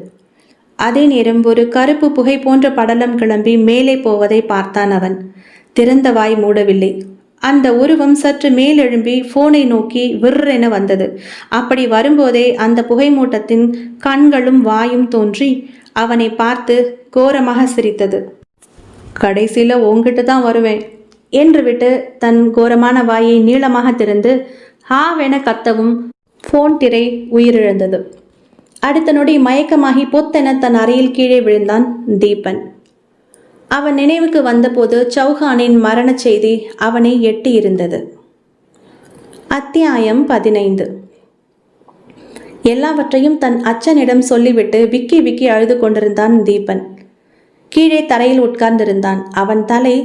அதே நேரம் ஒரு கருப்பு புகை போன்ற படலம் கிளம்பி மேலே போவதை பார்த்தான் அவன். திறந்த வாய் மூடவில்லை. அந்த உருவம் சற்று மேலெழும்பி போனை நோக்கி விற்றென வந்தது. அப்படி வரும்போதே அந்த புகை மூட்டத்தின் கண்களும் வாயும் தோன்றி அவனை பார்த்து கோரமாக சிரித்தது. கடைசியில் உங்ககிட்ட தான் வருவேன் என்று விட்டு தன் கோரமான வாயை நீளமாக திறந்து ஹாவென கத்தவும் போன் திரை உயிரிழந்தது. அடுத்த நொடி மயக்கமாகி பொத்தென தன் அறையில் கீழே விழுந்தான் தீபன். அவன் நினைவுக்கு வந்தபோது சௌஹானின் மரண செய்தி அவனை எட்டி இருந்தது. அத்தியாயம் 15. எல்லாவற்றையும் தன் அச்சனிடம் சொல்லிவிட்டு விக்கி விக்கி அழுது கொண்டிருந்தான் தீபன். கீழே தரையில் உட்கார்ந்திருந்தான். அவன் தலை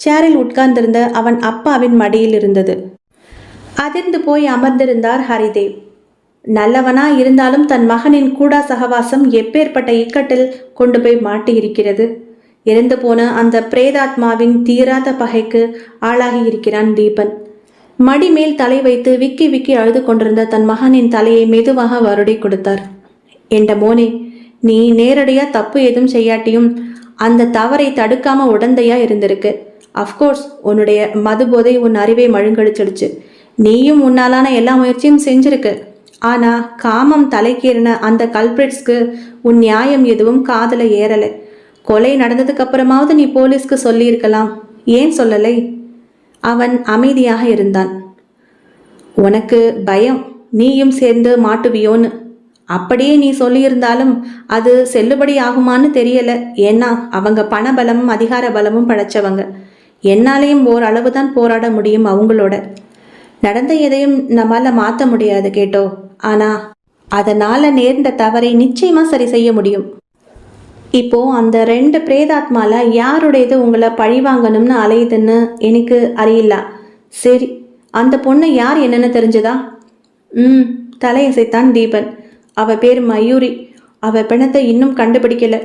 சேரில் உட்கார்ந்திருந்த அவன் அப்பாவின் மடியில் இருந்தது. அதிர்ந்து போய் அமர்ந்திருந்தார் ஹரிதேவ். நல்லவனா இருந்தாலும் தன் மகனின் கூடா சகவாசம் எப்பேற்பட்ட இக்கட்டில் கொண்டு போய் மாட்டியிருக்கிறது. இறந்து போன அந்த பிரேதாத்மாவின் தீராத பகைக்கு ஆளாகி இருக்கிறான் தீபன். மடி மேல் தலை வைத்து விக்கி விக்கி அழுது கொண்டிருந்த தன் மகனின் தலையை மெதுவாக வருடி கொடுத்தார். என்ற மோனே, நீ நேரடியா தப்பு எதுவும் செய்யாட்டியும் அந்த தவறை தடுக்காம உடந்தையா இருந்திருக்கு. அஃப்கோர்ஸ் உன்னுடைய மது போதை உன் அறிவை மழுங்கடிச்சிடுச்சு. நீயும் உன்னாலான எல்லா முயற்சியும் செஞ்சிருக்கு. ஆனா காமம் தலைக்கேறின அந்த கல்பிரிட்ஸ்க்கு உன் நியாயம் எதுவும் காதல ஏறலை. கொலை நடந்ததுக்கு அப்புறமாவது நீ போலீஸ்க்கு சொல்லியிருக்கலாம், ஏன் சொல்லலை? அவன் அமைதியாக இருந்தான். உனக்கு பயம், நீயும் சேர்ந்து மாட்டுவியோன்னு. அப்படியே நீ சொல்லியிருந்தாலும் அது செல்லுபடி ஆகுமான்னு தெரியல. ஏன்னா அவங்க பணபலமும் அதிகார பலமும் படைச்சவங்க. என்னாலேயும் ஓரளவு தான் போராட முடியும் அவங்களோட. நடந்த எதையும் நம்மால மாற்ற முடியாது கேட்டோ, ஆனா அதனால நேர்ந்த தவறை நிச்சயமா சரி செய்ய முடியும். இப்போ அந்த 2 பிரேதாத்மால யாருடையது உங்களை பழிவாங்கணும்னு அலையுதுன்னு எனக்கு அறியல. சரி, அந்த பொண்ணு யார் என்னன்னு தெரிஞ்சதா? தலையசைத்தான் தீபன். அவ பேர் மயூரி. அவ பிணத்தை இன்னும் கண்டுபிடிக்கல.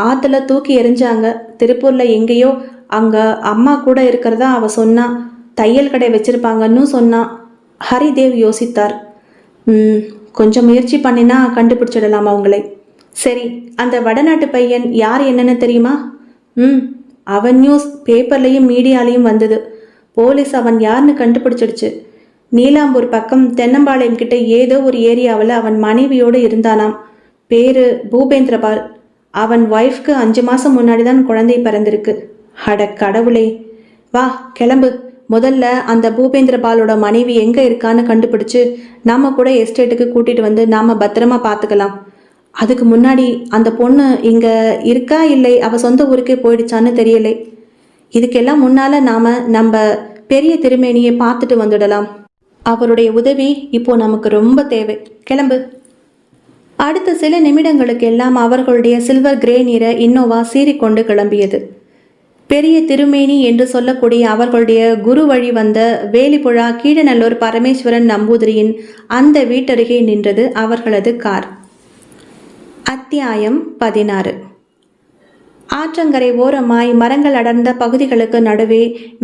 ஆத்துல தூக்கி எறிஞ்சாங்க. திருப்பூர்ல எங்கேயோ. அங்க அம்மா கூட இருக்கிறதா அவ சொன்னா. தையல் கடை வச்சிருப்பாங்கன்னு சொன்னா. ஹரிதேவ் யோசித்தார். கொஞ்சம் முயற்சி பண்ணினா கண்டுபிடிச்சிடலாம் அவங்களை. சரி, அந்த வடநாட்டு பையன் யார் என்னன்னு தெரியுமா? அவன் நியூஸ் பேப்பர்லையும் மீடியாலையும் வந்தது. போலீஸ் அவன் யாருன்னு கண்டுபிடிச்சிடுச்சு. நீலாம்பூர் பக்கம் தென்னம்பாளையம் கிட்ட ஏதோ ஒரு ஏரியாவில் அவன் மனைவியோடு இருந்தானாம். பேரு பூபேந்திரபால். அவன் ஒய்ஃப்க்கு 5 மாதம் முன்னாடி தான் குழந்தை பிறந்திருக்கு. அட கடவுளே! வா கிளம்பு. முதல்ல அந்த பூபேந்திரபாலோட மனைவி எங்கே இருக்கான்னு கண்டுபிடிச்சு நாம கூட எஸ்டேட்டுக்கு கூட்டிட்டு வந்து நாம பத்திரமா பார்த்துக்கலாம். அதுக்கு முன்னாடி அந்த பொண்ணு இங்க இருக்கா இல்லை அவ சொந்த ஊருக்கே போயிடுச்சான்னு தெரியலை. இதுக்கெல்லாம் முன்னால நாம நம்ம பெரிய திருமேனியை பார்த்துட்டு வந்துடலாம். அவருடைய உதவி இப்போ நமக்கு ரொம்ப தேவை. கிளம்பு. அடுத்த சில நிமிடங்களுக்கு எல்லாம் அவர்களுடைய சில்வர் கிரே நிற இன்னோவா சீறிக்கொண்டு கிளம்பியது. பெரிய திருமேனி என்று சொல்லக்கூடிய அவர்களுடைய குரு வழி வந்த வேலிப்புழா கீழநல்லூர் பரமேஸ்வரன் நம்பூதிரியின் அந்த வீட்டருகே நின்றது அவர்களது கார். அத்தியாயம் 16. ஆற்றங்கரை ஓரமாய் மரங்கள் அடர்ந்த பகுதிகளுக்கு நடுவே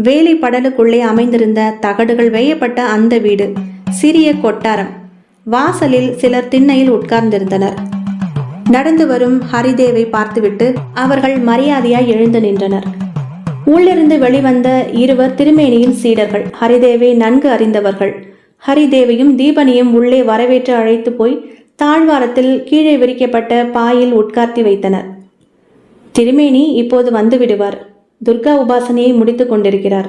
வேலி படலுக்குள்ளே அமைந்திருந்த தகடுகள் வேயப்பட்ட அந்த வீடு சிறிய கொட்டாரம். வாசலில் சிலர் திண்ணையில் உட்கார்ந்திருந்தனர். நடந்து வரும் ஹரிதேவை பார்த்துவிட்டு அவர்கள் மரியாதையாய் எழுந்து நின்றனர். உள்ளிருந்து வெளிவந்த இருவர் திருமேனியின் சீடர்கள். ஹரிதேவை நன்கு அறிந்தவர்கள். ஹரிதேவையும் தீபனையும் உள்ளே வரவேற்று அழைத்து போய் தாழ்வாரத்தில் கீழே விரிக்கப்பட்ட பாயில் உட்கார்த்தி வைத்தனர். திருமேனி இப்போது வந்து விடுவார். துர்கா உபாசனையை முடித்து கொண்டிருக்கிறார்.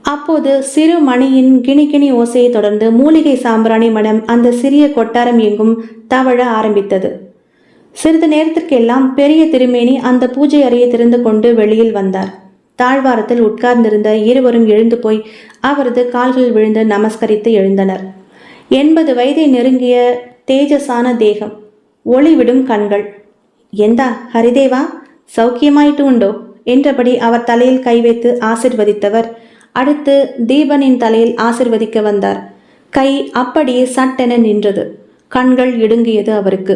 அப்போது சிறு மணியின் கிணிகிணி ஓசையை தொடர்ந்து மூலிகை சாம்பிராணி மனம் அந்த சிறிய கொட்டாரம் எங்கும் தவழ ஆரம்பித்தது. சிறிது நேரத்திற்கெல்லாம் பெரிய திருமேனி அந்த பூஜை அறையை திறந்து கொண்டு வெளியில் வந்தார். தாழ்வாரத்தில் உட்கார்ந்திருந்த இருவரும் எழுந்து போய் அவரது கால்களில் விழுந்து நமஸ்கரித்து எழுந்தனர். 80 வயதை நெருங்கிய தேஜஸான தேகம், ஒளிவிடும் கண்கள். எந்தா ஹரிதேவா, சௌக்கியமாயிட்டு உண்டோ என்றபடி அவர் தலையில் கை வைத்து ஆசிர்வதித்தவர் அடுத்து தீபனின் தலையில் ஆசிர்வதிக்க வந்தார். கை அப்படியே சட்டென நின்றது. கண்கள் இடுங்கியது அவருக்கு.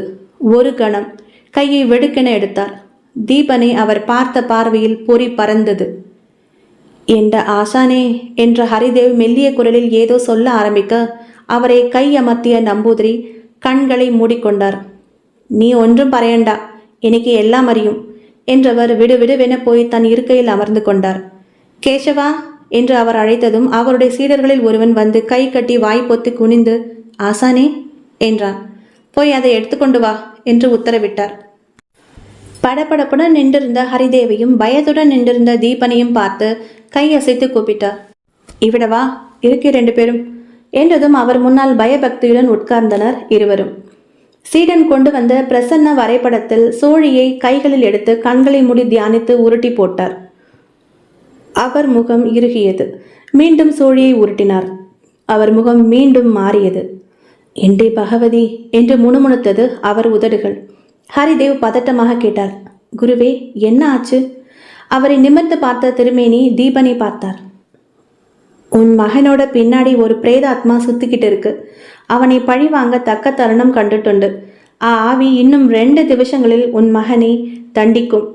ஒரு கணம் கையை வெடுக்கென எடுத்தார். தீபனை அவர் பார்த்த பார்வையில் பொறி பறந்தது. என்ற ஆசானே என்ற ஹரிதேவ் மெல்லிய குரலில் ஏதோ சொல்ல ஆரம்பிக்க அவரை கை அமர்த்திய நம்பூதிரி கண்களை மூடிக்கொண்டார். நீ ஒன்றும் பறையண்டா, எனக்கு எல்லாம் அறியும் என்றவர் விடுவிடுவென போய் தன் இருக்கையில் அமர்ந்து கொண்டார். கேசவா என்று அவர் அழைத்ததும் அவருடைய சீடர்களில் ஒருவன் வந்து கை கட்டி வாய்ப்பொத்தி குனிந்து ஆசானே என்றான். போய் அதை எடுத்துக்கொண்டு வா என்று உத்தரவிட்டார். படபடப்புடன் நின்றிருந்த ஹரிதேவையும் பயத்துடன் நின்றிருந்த தீபனையும் பார்த்து கையசைத்து கூப்பிட்டார். இவிடவா, இருக்கே 2 பேரும் என்றதும் அவர் முன்னால் பயபக்தியுடன் உட்கார்ந்தனர் இருவரும். சீடன் கொண்டு வந்த பிரசன்ன வரைபடத்தில் சோழியை கைகளில் எடுத்து கண்களை மூடி தியானித்து உருட்டி போட்டார். அவர் முகம் இறுகியது. மீண்டும் சோழியை உருட்டினார். அவர் முகம் மீண்டும் மாறியது. எண்டே பகவதி என்று முணுமுணுத்தது அவர் உதடுகள். ஹரிதேவ் பதட்டமாக கேட்டார். குருவே, என்ன ஆச்சு? அவரை நிமிர்ந்து பார்த்த திருமேனி தீபனை பார்த்தார். உன் மகனோட பின்னாடி ஒரு பிரேதாத்மா சுத்திக்கிட்டு இருக்கு. அவனை பழி வாங்க தக்க தருணம் கண்டுட்டுண்டு. ஆவி இன்னும் 2 நிமிஷங்களில் உன் மகனை தண்டிக்கும்.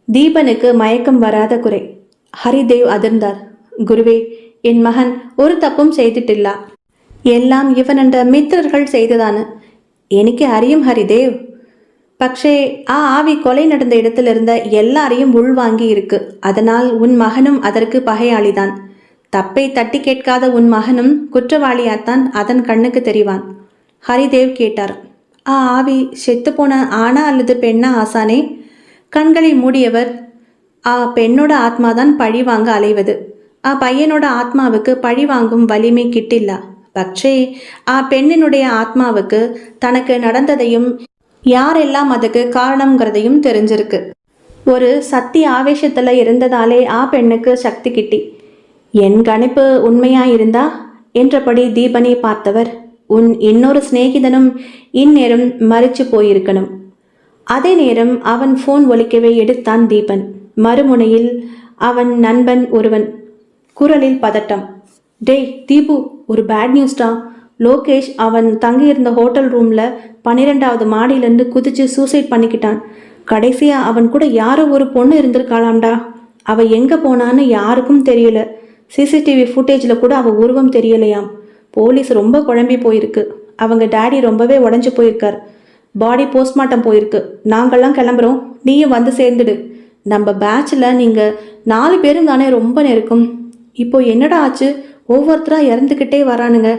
தீபனுக்கு மயக்கம் வராத குறை. ஹரிதேவ் அதிர்ந்தார். குருவே, என் மகன் ஒரு தப்பும் செய்துட்டில்ல. எல்லாம் இவனென்ற மித்திரர்கள் செய்ததானு எனக்கு அறியும் ஹரிதேவ். പക്ഷേ ஆவி கொலை நடந்த இடத்திலிருந்த எல்லாரையும் உள்வாங்கி இருக்கு. அதனால் உன் மகனும் அதற்கு பகையாளிதான். தப்பை தட்டி கேட்காத உன் மகனும் குற்றவாளியாத்தான் அதன் கண்ணுக்கு தெரிவான். ஹரிதேவ் கேட்டார். ஆவி செத்துப்போன ஆனா அல்லது பெண்ணா ஆசானே? கண்களை மூடியவர், பெண்ணோட ஆத்மாதான் பழி வாங்க அலைவது. பையனோட ஆத்மாவுக்கு பழி வாங்கும் வலிமை கிட்டில்ல. പക്ഷേ பெண்ணினுடைய ஆத்மாவுக்கு தனக்கு நடந்ததையும் யாரெல்லாம் அதுக்கு காரணங்கிறதையும் தெரிஞ்சிருக்கு. ஒரு சத்திய ஆவேசத்துல இருந்ததாலே பெண்ணுக்கு சக்தி கிட்டி. என் கணிப்பு உண்மையாயிருந்தா என்றபடி தீபனை பார்த்தவர், உன் இன்னொரு சிநேகிதனும் இந்நேரம் மறிச்சு போயிருக்கணும். அதே நேரம் அவன் ஃபோன் ஒலிக்கவே எடுத்தான் தீபன். மறுமுனையில் அவன் நண்பன் ஒருவன். குரலில் பதட்டம். டேய் தீபு, ஒரு பேட் நியூஸ்டா. லோகேஷ் அவன் தங்கியிருந்த ஹோட்டல் ரூம்ல 12வது மாடியிலேருந்து குதிச்சு சூசைட் பண்ணிக்கிட்டான். கடைசியா அவன் கூட யாரோ ஒரு பொண்ணு இருந்திருக்காளாம்டா. அவ எங்க போனான்னு யாருக்கும் தெரியல. சிசிடிவி ஃபுட்டேஜில் கூட அவ உருவம் தெரியலையாம். போலீஸ் ரொம்ப குழம்பி போயிருக்கு. அவங்க டேடி ரொம்பவே உடஞ்சி போயிருக்கார். பாடி போஸ்ட்மார்ட்டம் போயிருக்கு. நாங்கள்லாம் கிளம்புறோம், நீயும் வந்து சேர்ந்துடு. நம்ம பேட்சில் நீங்கள் 4 பேரும் தானே ரொம்ப நெருக்கம். இப்போ என்னடா ஆச்சு? ஒவ்வொருத்தராக இறந்துக்கிட்டே வரானுங்க.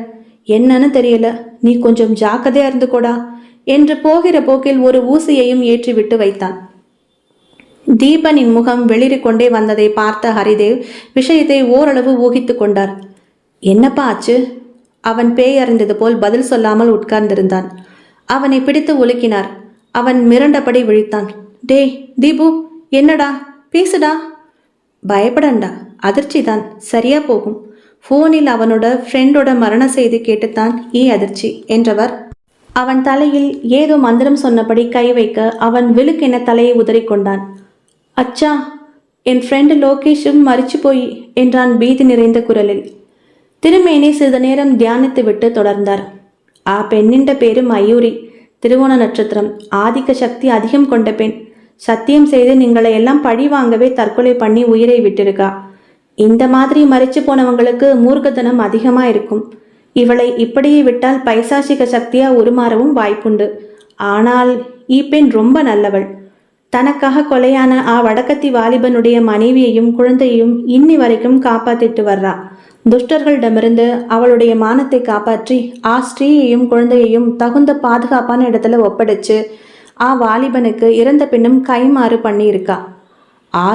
என்னன்னு தெரியல. நீ கொஞ்சம் ஜாக்கிரதையா இருந்துக்கோடா என்று போகிற போக்கில் ஒரு ஊசியையும் ஏற்றிவிட்டு வைத்தான். தீபனின் முகம் வெளிரிக்கொண்டே வந்ததை பார்த்த ஹரிதேவ் விஷயத்தை ஓரளவு ஊகித்து கொண்டார். என்னப்பா ஆச்சு? அவன் பேய் அறிந்தது போல் பதில் சொல்லாமல் உட்கார்ந்திருந்தான். அவனை பிடித்து உலுக்கினார். அவன் மிரண்டபடி விழித்தான். டேய் தீபு, என்னடா, பேசுடா. பயப்படண்டா, அதிர்ச்சி தான், சரியா போகும். ஃபோனில் அவனோட ஃப்ரெண்டோட மரண செய்தி கேட்டுத்தான் அதிர்ச்சி என்றவர் அவன் தலையில் ஏதோ மந்திரம் சொன்னபடி கை வைக்க அவன் விழுக்கென தலையை உதறிக்கொண்டான். அச்சா, என் ஃப்ரெண்டு லோகேஷும் மறிச்சு போய் என்றான் பீதி நிறைந்த குரலில். திருமேனி சிறிது நேரம் தியானித்து விட்டு தொடர்ந்தார். பெண்ணின்ற பேரு மயூரி. திருவோண நட்சத்திரம். ஆதிக்க சக்தி அதிகம் கொண்ட பெண். சத்தியம் செய்து நீங்களை எல்லாம் பழி வாங்கவே தற்கொலை பண்ணி உயிரை விட்டிருக்கா. இந்த மாதிரி மறிச்சு போனவங்களுக்கு மூர்க்கத்தனம் அதிகமா இருக்கும். இவளை இப்படியே விட்டால் பைசாசிக சக்தியா உருமாறவும் வாய்ப்புண்டு. ஆனால் பெண் ரொம்ப நல்லவள். தனக்காக கொலையான வடக்கத்தி வாலிபனுடைய மனைவியையும் குழந்தையையும் இன்னி வரைக்கும் காப்பாத்திட்டு வர்றா. துஷ்டர்களிடமிருந்து அவளுடைய மானத்தை காப்பாற்றி ஸ்திரீயையும் குழந்தையையும் தகுந்த பாதுகாப்பான இடத்துல ஒப்படைச்சு வாலிபனுக்கு இறந்த பின்னும் கைமாறு பண்ணி இருக்கா.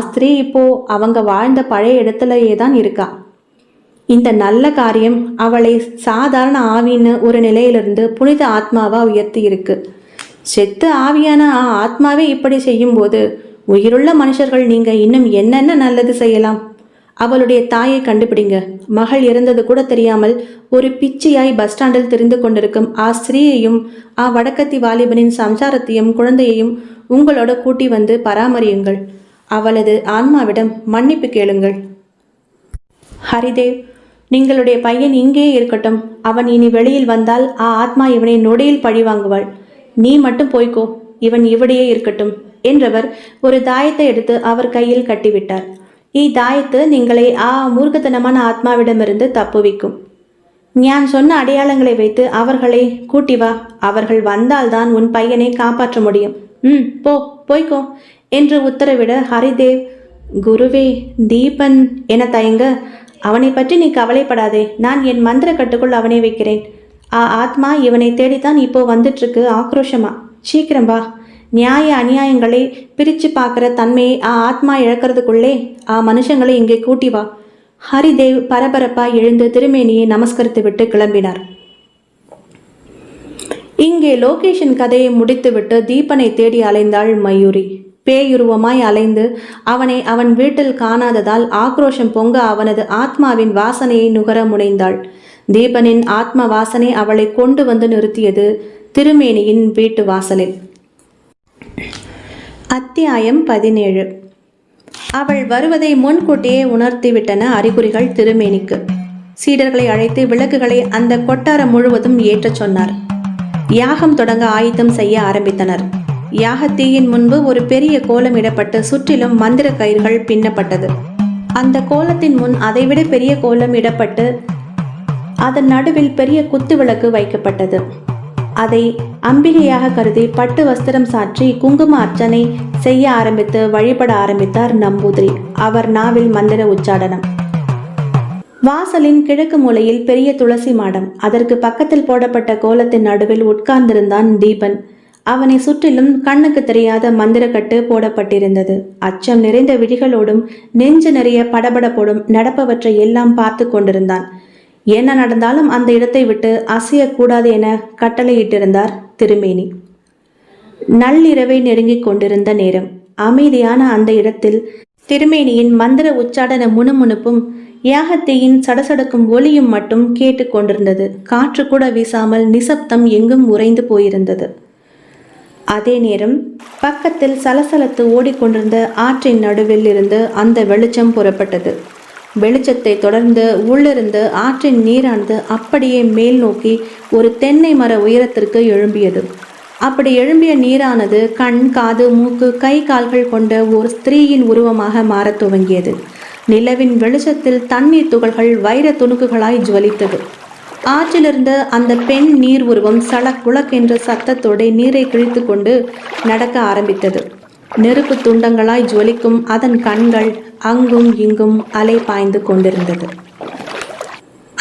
ஸ்திரீ இப்போ அவங்க வாழ்ந்த பழைய இடத்துலயே தான் இருக்கா. இந்த நல்ல காரியம் அவளை சாதாரண ஆவின்னு ஒரு நிலையிலிருந்து புனித ஆத்மாவா உயர்த்தி இருக்கு. செத்து ஆவியான ஆத்மாவே இப்படி செய்யும்போது உயிருள்ள மனுஷர்கள் நீங்க இன்னும் என்னென்ன நல்லது செய்யலாம்? அவளுடைய தாயை கண்டுபிடிங்க. மகள் இறந்தது கூட தெரியாமல் ஒரு பிச்சையாய் பஸ் ஸ்டாண்டில் திரிந்து கொண்டிருக்கும் ஸ்திரீயையும் வடக்கத்தி வாலிபனின் சம்சாரத்தையும் குழந்தையையும் உங்களோட கூட்டி வந்து பராமரியுங்கள். அவளது ஆன்மாவிடம் மன்னிப்பு கேளுங்கள். ஹரிதேவ், நீங்களுடைய பையன் இங்கே இருக்கட்டும். அவன் இனி வெளியில் வந்தால் ஆத்மா இவனை நொடியில் பழி வாங்குவாள். நீ மட்டும் போய்க்கோ, இவன் இவடையே இருக்கட்டும் என்றவர் ஒரு தாயத்தை எடுத்து அவர் கையில் கட்டிவிட்டார். தாயத்து நீங்களை மூர்க்கத்தனமான ஆத்மாவிடமிருந்து தப்புவிக்கும். ஞான் சொன்ன அடையாளங்களை வைத்து அவர்களை கூட்டி வா. அவர்கள் வந்தால்தான் உன் பையனை காப்பாற்ற முடியும். போய்க்கோ என்று உத்தரவிட ஹரிதேவ், குருவே, தீபன் என தயங்க, அவனை பற்றி நீ கவலைப்படாதே. நான் என் மந்திர கட்டுக்குள் அவனை வைக்கிறேன். ஆத்மா இவனை தேடித்தான் இப்போ வந்துட்டுருக்கு ஆக்ரோஷமா. சீக்கிரம் வா. நியாய அநியாயங்களை பிரித்து பார்க்குற தன்மையை ஆத்மா இழக்கிறதுக்குள்ளே மனுஷங்களை இங்கே கூட்டி வா. ஹரிதேவ் பரபரப்பாக எழுந்து திருமேனியை நமஸ்கரித்து விட்டு கிளம்பினார். இங்கே லோகேஷின் கதையை முடித்துவிட்டு தீபனை தேடி அலைந்தாள் மயூரி. பேயுருவமாய் அலைந்து அவனை அவன் வீட்டில் காணாததால் ஆக்ரோஷம் பொங்க அவனது ஆத்மாவின் வாசனையை நுகர முனைந்தாள். தீபனின் ஆத்ம வாசனை அவளை கொண்டு வந்து நிறுத்தியது திருமேனியின் வீட்டு வாசலில். அத்தியாயம் 17. அவள் வருவதை முன்கூட்டியே உணர்த்திவிட்டன அறிகுறிகள் திருமேனிக்கு. சீடர்களை அழைத்து விளக்குகளை அந்த கொட்டாரம் முழுவதும் ஏற்றச் சொன்னார். யாகம் தொடங்க ஆயத்தம் செய்ய ஆரம்பித்தனர். யாகத்தீயின் முன்பு ஒரு பெரிய கோலம் இடப்பட்டு சுற்றிலும் மந்திர கயிறுகள் பின்னப்பட்டது. அந்த கோலத்தின் முன் அதைவிட பெரிய கோலம் இடப்பட்டு அதன் நடுவில் பெரிய குத்து விளக்கு வைக்கப்பட்டது. அதை அம்பிகையாக கருதி பட்டு வஸ்திரம் சாற்றி குங்கும அர்ச்சனை செய்ய ஆரம்பித்து வழிபட ஆரம்பித்தார் நம்பூதிரி. அவர் நாவில் மந்திர உச்சாடனம். வாசலின் கிழக்கு மூலையில் பெரிய துளசி மாடம். அதற்கு பக்கத்தில் போடப்பட்ட கோலத்தின் நடுவில் உட்கார்ந்திருந்தான் தீபன். அவனை சுற்றிலும் கண்ணுக்கு தெரியாத மந்திரக்கட்டு போடப்பட்டிருந்தது. அச்சம் நிறைந்த விழிகளோடும் நெஞ்சு நிறைய படபடப்போடும் நடப்பவற்றை எல்லாம் பார்த்து கொண்டிருந்தான். என்ன நடந்தாலும் அந்த இடத்தை விட்டு அசையக்கூடாது என கட்டளையிட்டிருந்தார் திருமேனி. நள்ளிரவை நெருங்கிக் கொண்டிருந்த நேரம். அமைதியான அந்த இடத்தில் திருமேனியின் மந்திர உச்சாடன முணுமுணுப்பும் யாகத்தேயின் சடசடக்கும் ஒலியும் மட்டும் கேட்டு கொண்டிருந்தது. காற்று கூட வீசாமல் நிசப்தம் எங்கும் உறைந்து போயிருந்தது. அதே நேரம் பக்கத்தில் சலசலத்து ஓடிக்கொண்டிருந்த ஆற்றின் நடுவில் இருந்து அந்த வெளிச்சம் புறப்பட்டது. வெளிச்சத்தை தொடர்ந்து உள்ளிருந்து ஆற்றின் நீரானது அப்படியே மேல் நோக்கி ஒரு தென்னை மர உயரத்திற்கு எழும்பியது. அப்படி எழும்பிய நீரானது கண், காது, மூக்கு, கை, கால்கள் கொண்ட ஒரு ஸ்திரீயின் உருவமாக மாறத் துவங்கியது. நிலவின் வெளிச்சத்தில் தண்ணீர் துகள்கள் வைர துணுக்குகளாய் ஜுவலித்தது. ஆற்றிலிருந்த அந்த பெண் நீர் உருவம் சளக் குளக் என்ற சத்தத்தோடு நீரை கிழித்து கொண்டு நடக்க ஆரம்பித்தது. நெருப்பு துண்டங்களாய் ஜுவலிக்கும் அதன் கண்கள் அங்கும் இங்கும் அலை பாய்ந்து கொண்டிருந்தது.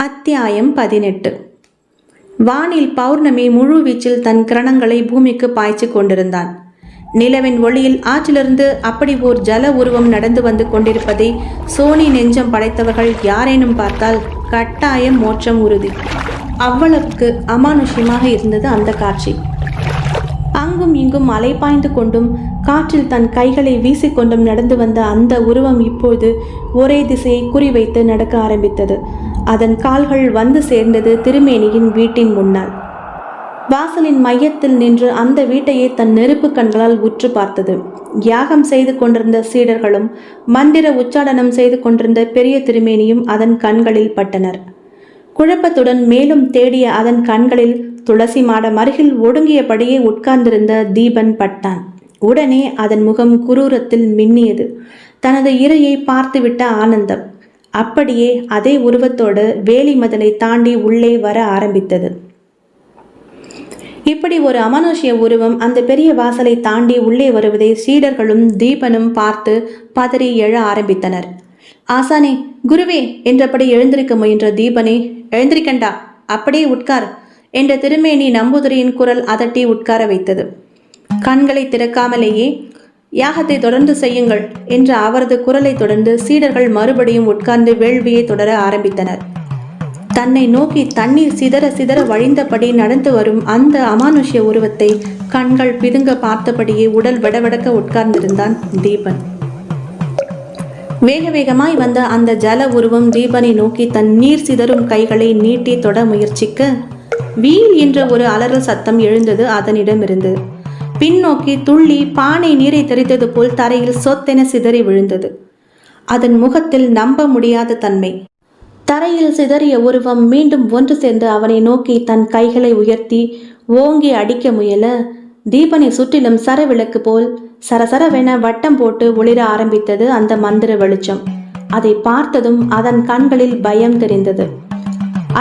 அத்தியாயம் 18. வானில் பௌர்ணமி முழு வீச்சில் தன் கிரணங்களை பூமிக்கு பாய்ச்சி கொண்டிருந்தான். நிலவின் ஒளியில் ஆற்றிலிருந்து அப்படி ஓர் ஜல உருவம் நடந்து வந்து கொண்டிருப்பதை சோனி நெஞ்சம் படைத்தவர்கள் யாரேனும் பார்த்தால் கட்டாயம் மோட்சம் உறுதி. அவ்வளவுக்கு அமானுஷ்யமாக இருந்தது அந்த காட்சி. அங்கும் இங்கும் அலைபாய்ந்து கொண்டும் காற்றில் தன் கைகளை வீசிக்கொண்டும் நடந்து வந்த அந்த உருவம் இப்போது ஒரே திசையை குறிவைத்து நடக்க ஆரம்பித்தது. அதன் கால்கள் வந்து சேர்ந்தது திருமேனியின் வீட்டின் முன்னால். வாசலின் மையத்தில் நின்று அந்த வீட்டையே தன் நெருப்பு கண்களால் உற்று பார்த்தது. யாகம் செய்து கொண்டிருந்த சீடர்களும் மந்திர உச்சாடனம் செய்து கொண்டிருந்த பெரிய திருமேனியும் அதன் கண்களில் பட்டனர். குழப்பத்துடன் மேலும் தேடிய அதன் கண்களில் துளசி மாடம் அருகில் ஒடுங்கியபடியே உட்கார்ந்திருந்த தீபன் பட்டான். உடனே அதன் முகம் குரூரத்தில் மின்னியது. தனது இரையை பார்த்துவிட்ட ஆனந்தம் அப்படியே அதே உருவத்தோடு வேலி மதலை தாண்டி உள்ளே வர ஆரம்பித்தது. இப்படி ஒரு அமானுஷ்ய உருவம் அந்த பெரிய வாசலை தாண்டி உள்ளே வருவதை சீடர்களும் தீபனும் பார்த்து பதறி எழ ஆரம்பித்தனர். ஆசானே, குருவே என்றபடி எழுந்திருக்க முயன்ற தீபனே, எழுந்திருக்கண்டா, அப்படியே உட்கார் என்ற திருமேனி நம்பூதிரியின் குரல் அதட்டி உட்கார வைத்தது. கண்களை திறக்காமலேயே யாகத்தை தொடர்ந்து செய்யுங்கள் என்ற அவரது குரலை தொடர்ந்து சீடர்கள் மறுபடியும் உட்கார்ந்து வேள்வியை தொடர ஆரம்பித்தனர். தன்னை நோக்கி தண்ணீர் சிதற சிதற வழிந்தபடி நடந்து வரும் அந்த அமானுஷ்ய உருவத்தை கண்கள் பிதுங்க பார்த்தபடியே உடல் விடவிடக்க உட்கார்ந்திருந்தான் தீபன். வேக வேகமாய் வந்த அந்த ஜல உருவம் தீபனை நோக்கி தன் நீர் சிதறும் கைகளை நீட்டி தொட முயற்சிக்க வீல் என்ற ஒரு அலறல் சத்தம் எழுந்தது அதனிடமிருந்து. பின்னோக்கி துள்ளி பானை நீரை தெரித்தது போல் தரையில் சொத்தென சிதறி விழுந்தது. அதன் முகத்தில் நம்ப முடியாத தன்மை. தரையில் சிதறிய உருவம் மீண்டும் ஒன்று சேர்ந்து அவனை நோக்கி தன் கைகளை உயர்த்தி ஓங்கி அடிக்க முயல தீபனை சுற்றிலும் சரவிளக்கு போல் சரசரவென வட்டம் போட்டு ஒளிர ஆரம்பித்தது அந்த மந்திர வெளிச்சம். அதை பார்த்ததும் அதன் கண்களில் பயம் தெரிந்தது.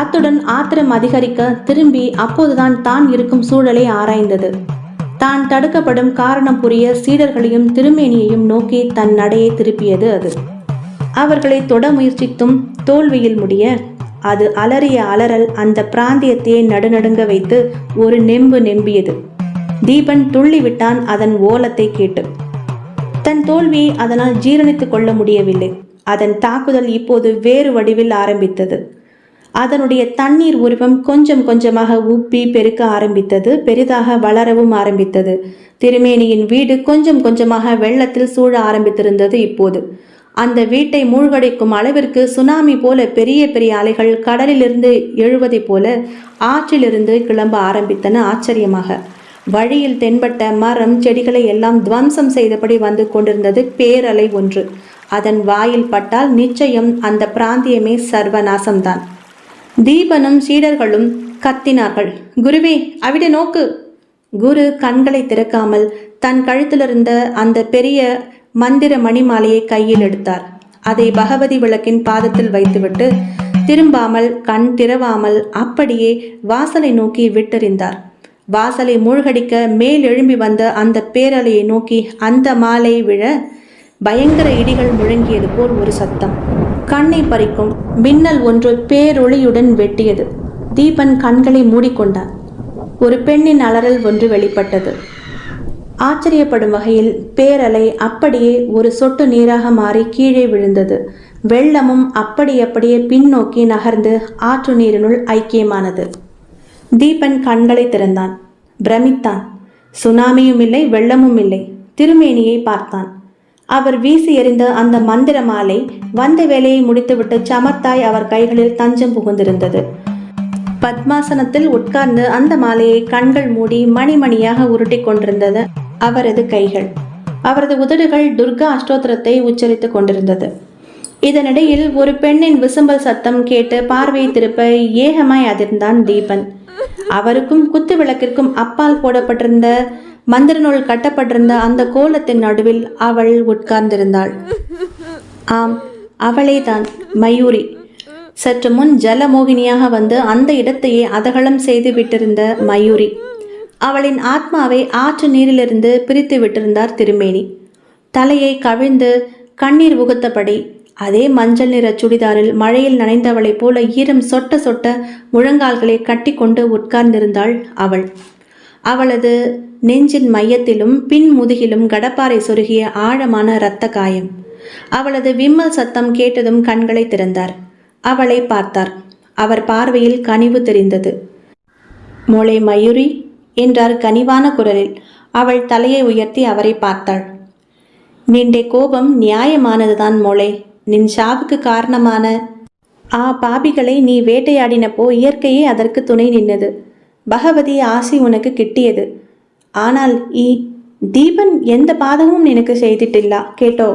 அத்துடன் ஆத்திரம் அதிகரிக்க திரும்பி அப்போதுதான் தான் இருக்கும் சூழலை ஆராய்ந்தது. தான் தடுக்கப்படும் காரணம் புரிய சீடர்களையும் திருமேனியையும் நோக்கி தன் நடையை திருப்பியது அது. அவர்களை தொட முயற்சித்தும் தோல்வியில் முடிய அது அலறிய அலறல் அந்த பிராந்தியத்தையே நடுநடுங்க வைத்து ஒரு நெம்பு நெம்பியது. தீபன் துள்ளிவிட்டான் அதன் ஓலத்தை கேட்டு. தன் தோல்வியை அதனால் ஜீரணித்து கொள்ள முடியவில்லை. அதன் தாக்குதல் இப்போது வேறு வடிவில் ஆரம்பித்தது. அதனுடைய தண்ணீர் உருவம் கொஞ்சம் கொஞ்சமாக உப்பி பெருக்க ஆரம்பித்தது. பெரிதாக வளரவும் ஆரம்பித்தது. திருமேனியின் வீடு கொஞ்சம் கொஞ்சமாக வெள்ளத்தில் சூழ ஆரம்பித்திருந்தது. இப்போது அந்த வீட்டை மூழ்கடிக்கும் அளவிற்கு சுனாமி போல பெரிய பெரிய அலைகள் கடலிலிருந்து எழுவதை போல ஆற்றிலிருந்து கிளம்ப ஆரம்பித்தன. ஆச்சரியமாக வழியில் தென்பட்ட மரம் செடிகளை எல்லாம் துவம்சம் செய்தபடி வந்து கொண்டிருந்தது பேரலை ஒன்று. அதன் வாயில் பட்டால் நிச்சயம் அந்த பிராந்தியமே சர்வநாசம்தான். தீபனும் சீடர்களும் கத்தினார்கள், குருவே, அவிட நோக்கு. குரு கண்களை திறக்காமல் தன் கழுத்திலிருந்த அந்த பெரிய மந்திர மணிமாலையை கையில் எடுத்தார். அதை பகவதி விளக்கின் பாதத்தில் வைத்துவிட்டு திரும்பாமல் கண் திறவாமல் அப்படியே வாசலை நோக்கி விட்டெறிந்தார். வாசலை மூழ்கடிக்க மேல் எழும்பி வந்த அந்த பேரலையை நோக்கி அந்த மாலை விழ பயங்கர இடிகள் முழங்கியது போல் ஒரு சத்தம். கண்ணை பறிக்கும் மின்னல் ஒன்று பேரொளியுடன் வெட்டியது. தீபன் கண்களை மூடிக்கொண்டான். ஒரு பெண்ணின் அலறல் ஒன்று வெளிப்பட்டது. ஆச்சரியப்படும் வகையில் பேரலை அப்படியே ஒரு சொட்டு நீராக மாறி கீழே விழுந்தது. வெள்ளமும் அப்படியே பின்னோக்கி நகர்ந்து ஆற்று நீரினுள் ஐக்கியமானது. தீபன் கண்களை திறந்தான். பிரமித்தான். சுனாமியும் இல்லை, வெள்ளமும் இல்லை. திருமேனியை பார்த்தான். அவர் வீசி எறிந்த அந்த மந்திர மாலை வந்த வேலையை முடித்துவிட்டு சமர்த்தாய் அவர் கைகளில் தஞ்சம் புகுந்திருந்தது. பத்மாசனத்தில் உட்கார்ந்து அந்த மாலையை கண்கள் மூடி மணிமணியாக உருட்டி கொண்டிருந்தது அவரது கைகள். அவரது உதடுகள் துர்கா அஷ்டோத்திரத்தை உச்சரித்துக் கொண்டிருந்தது. இதனிடையில் ஒரு பெண்ணின் விசும்பல் சத்தம் கேட்டு பார்வையை திருப்ப ஏகமாய் அதிர்ந்தான் தீபன். அவருக்கும் குத்து விளக்கிற்கும் அப்பால் போடப்பட்டிருந்த மந்திர நூல் கட்டப்பட்டிருந்த அந்த கோலத்தின் நடுவில் அவள் உட்கார்ந்திருந்தாள். ஆம், அவளே தான், மயூரி. சற்று முன் ஜலமோகினியாக வந்து அந்த இடத்தையே அதகலம் செய்து விட்டிருந்த மயூரி. அவளின் ஆத்மாவை ஆற்று நீரிலிருந்து பிரித்து விட்டிருந்தார் திருமேனி. தலையை கவிழ்ந்து கண்ணீர் உகுத்தபடி அதே மஞ்சள் நிற சுடிதாரில் மழையில் நனைந்தவளைப் போல ஈரம் சொட்ட சொட்ட முழங்கால்களை கட்டி கொண்டு உட்கார்ந்திருந்தாள் அவள். அவளது நெஞ்சின் மையத்திலும் பின் முதுகிலும் கடப்பாரை சொருகிய ஆழமான இரத்த காயம். அவளது விம்மல் சத்தம் கேட்டதும் கண்களை திறந்தார். அவளை பார்த்தார். அவர் பார்வையில் கனிவு தெரிந்தது. மோளே மயூரி என்றார் கனிவான குரலில். அவள் தலையை உயர்த்தி அவரை பார்த்தாள். நின்றே கோபம் நியாயமானதுதான் மோளே. நின் சாவுக்கு காரணமான பாபிகளை நீ வேட்டையாடினப்போ இயற்கையே அதற்கு துணை நின்னது. பகவதி ஆசி உனக்கு கிட்டியது. ஆனால் தீபன் எந்த பாதகமும் எனக்கு செய்திட்டில்லா கேட்டோ.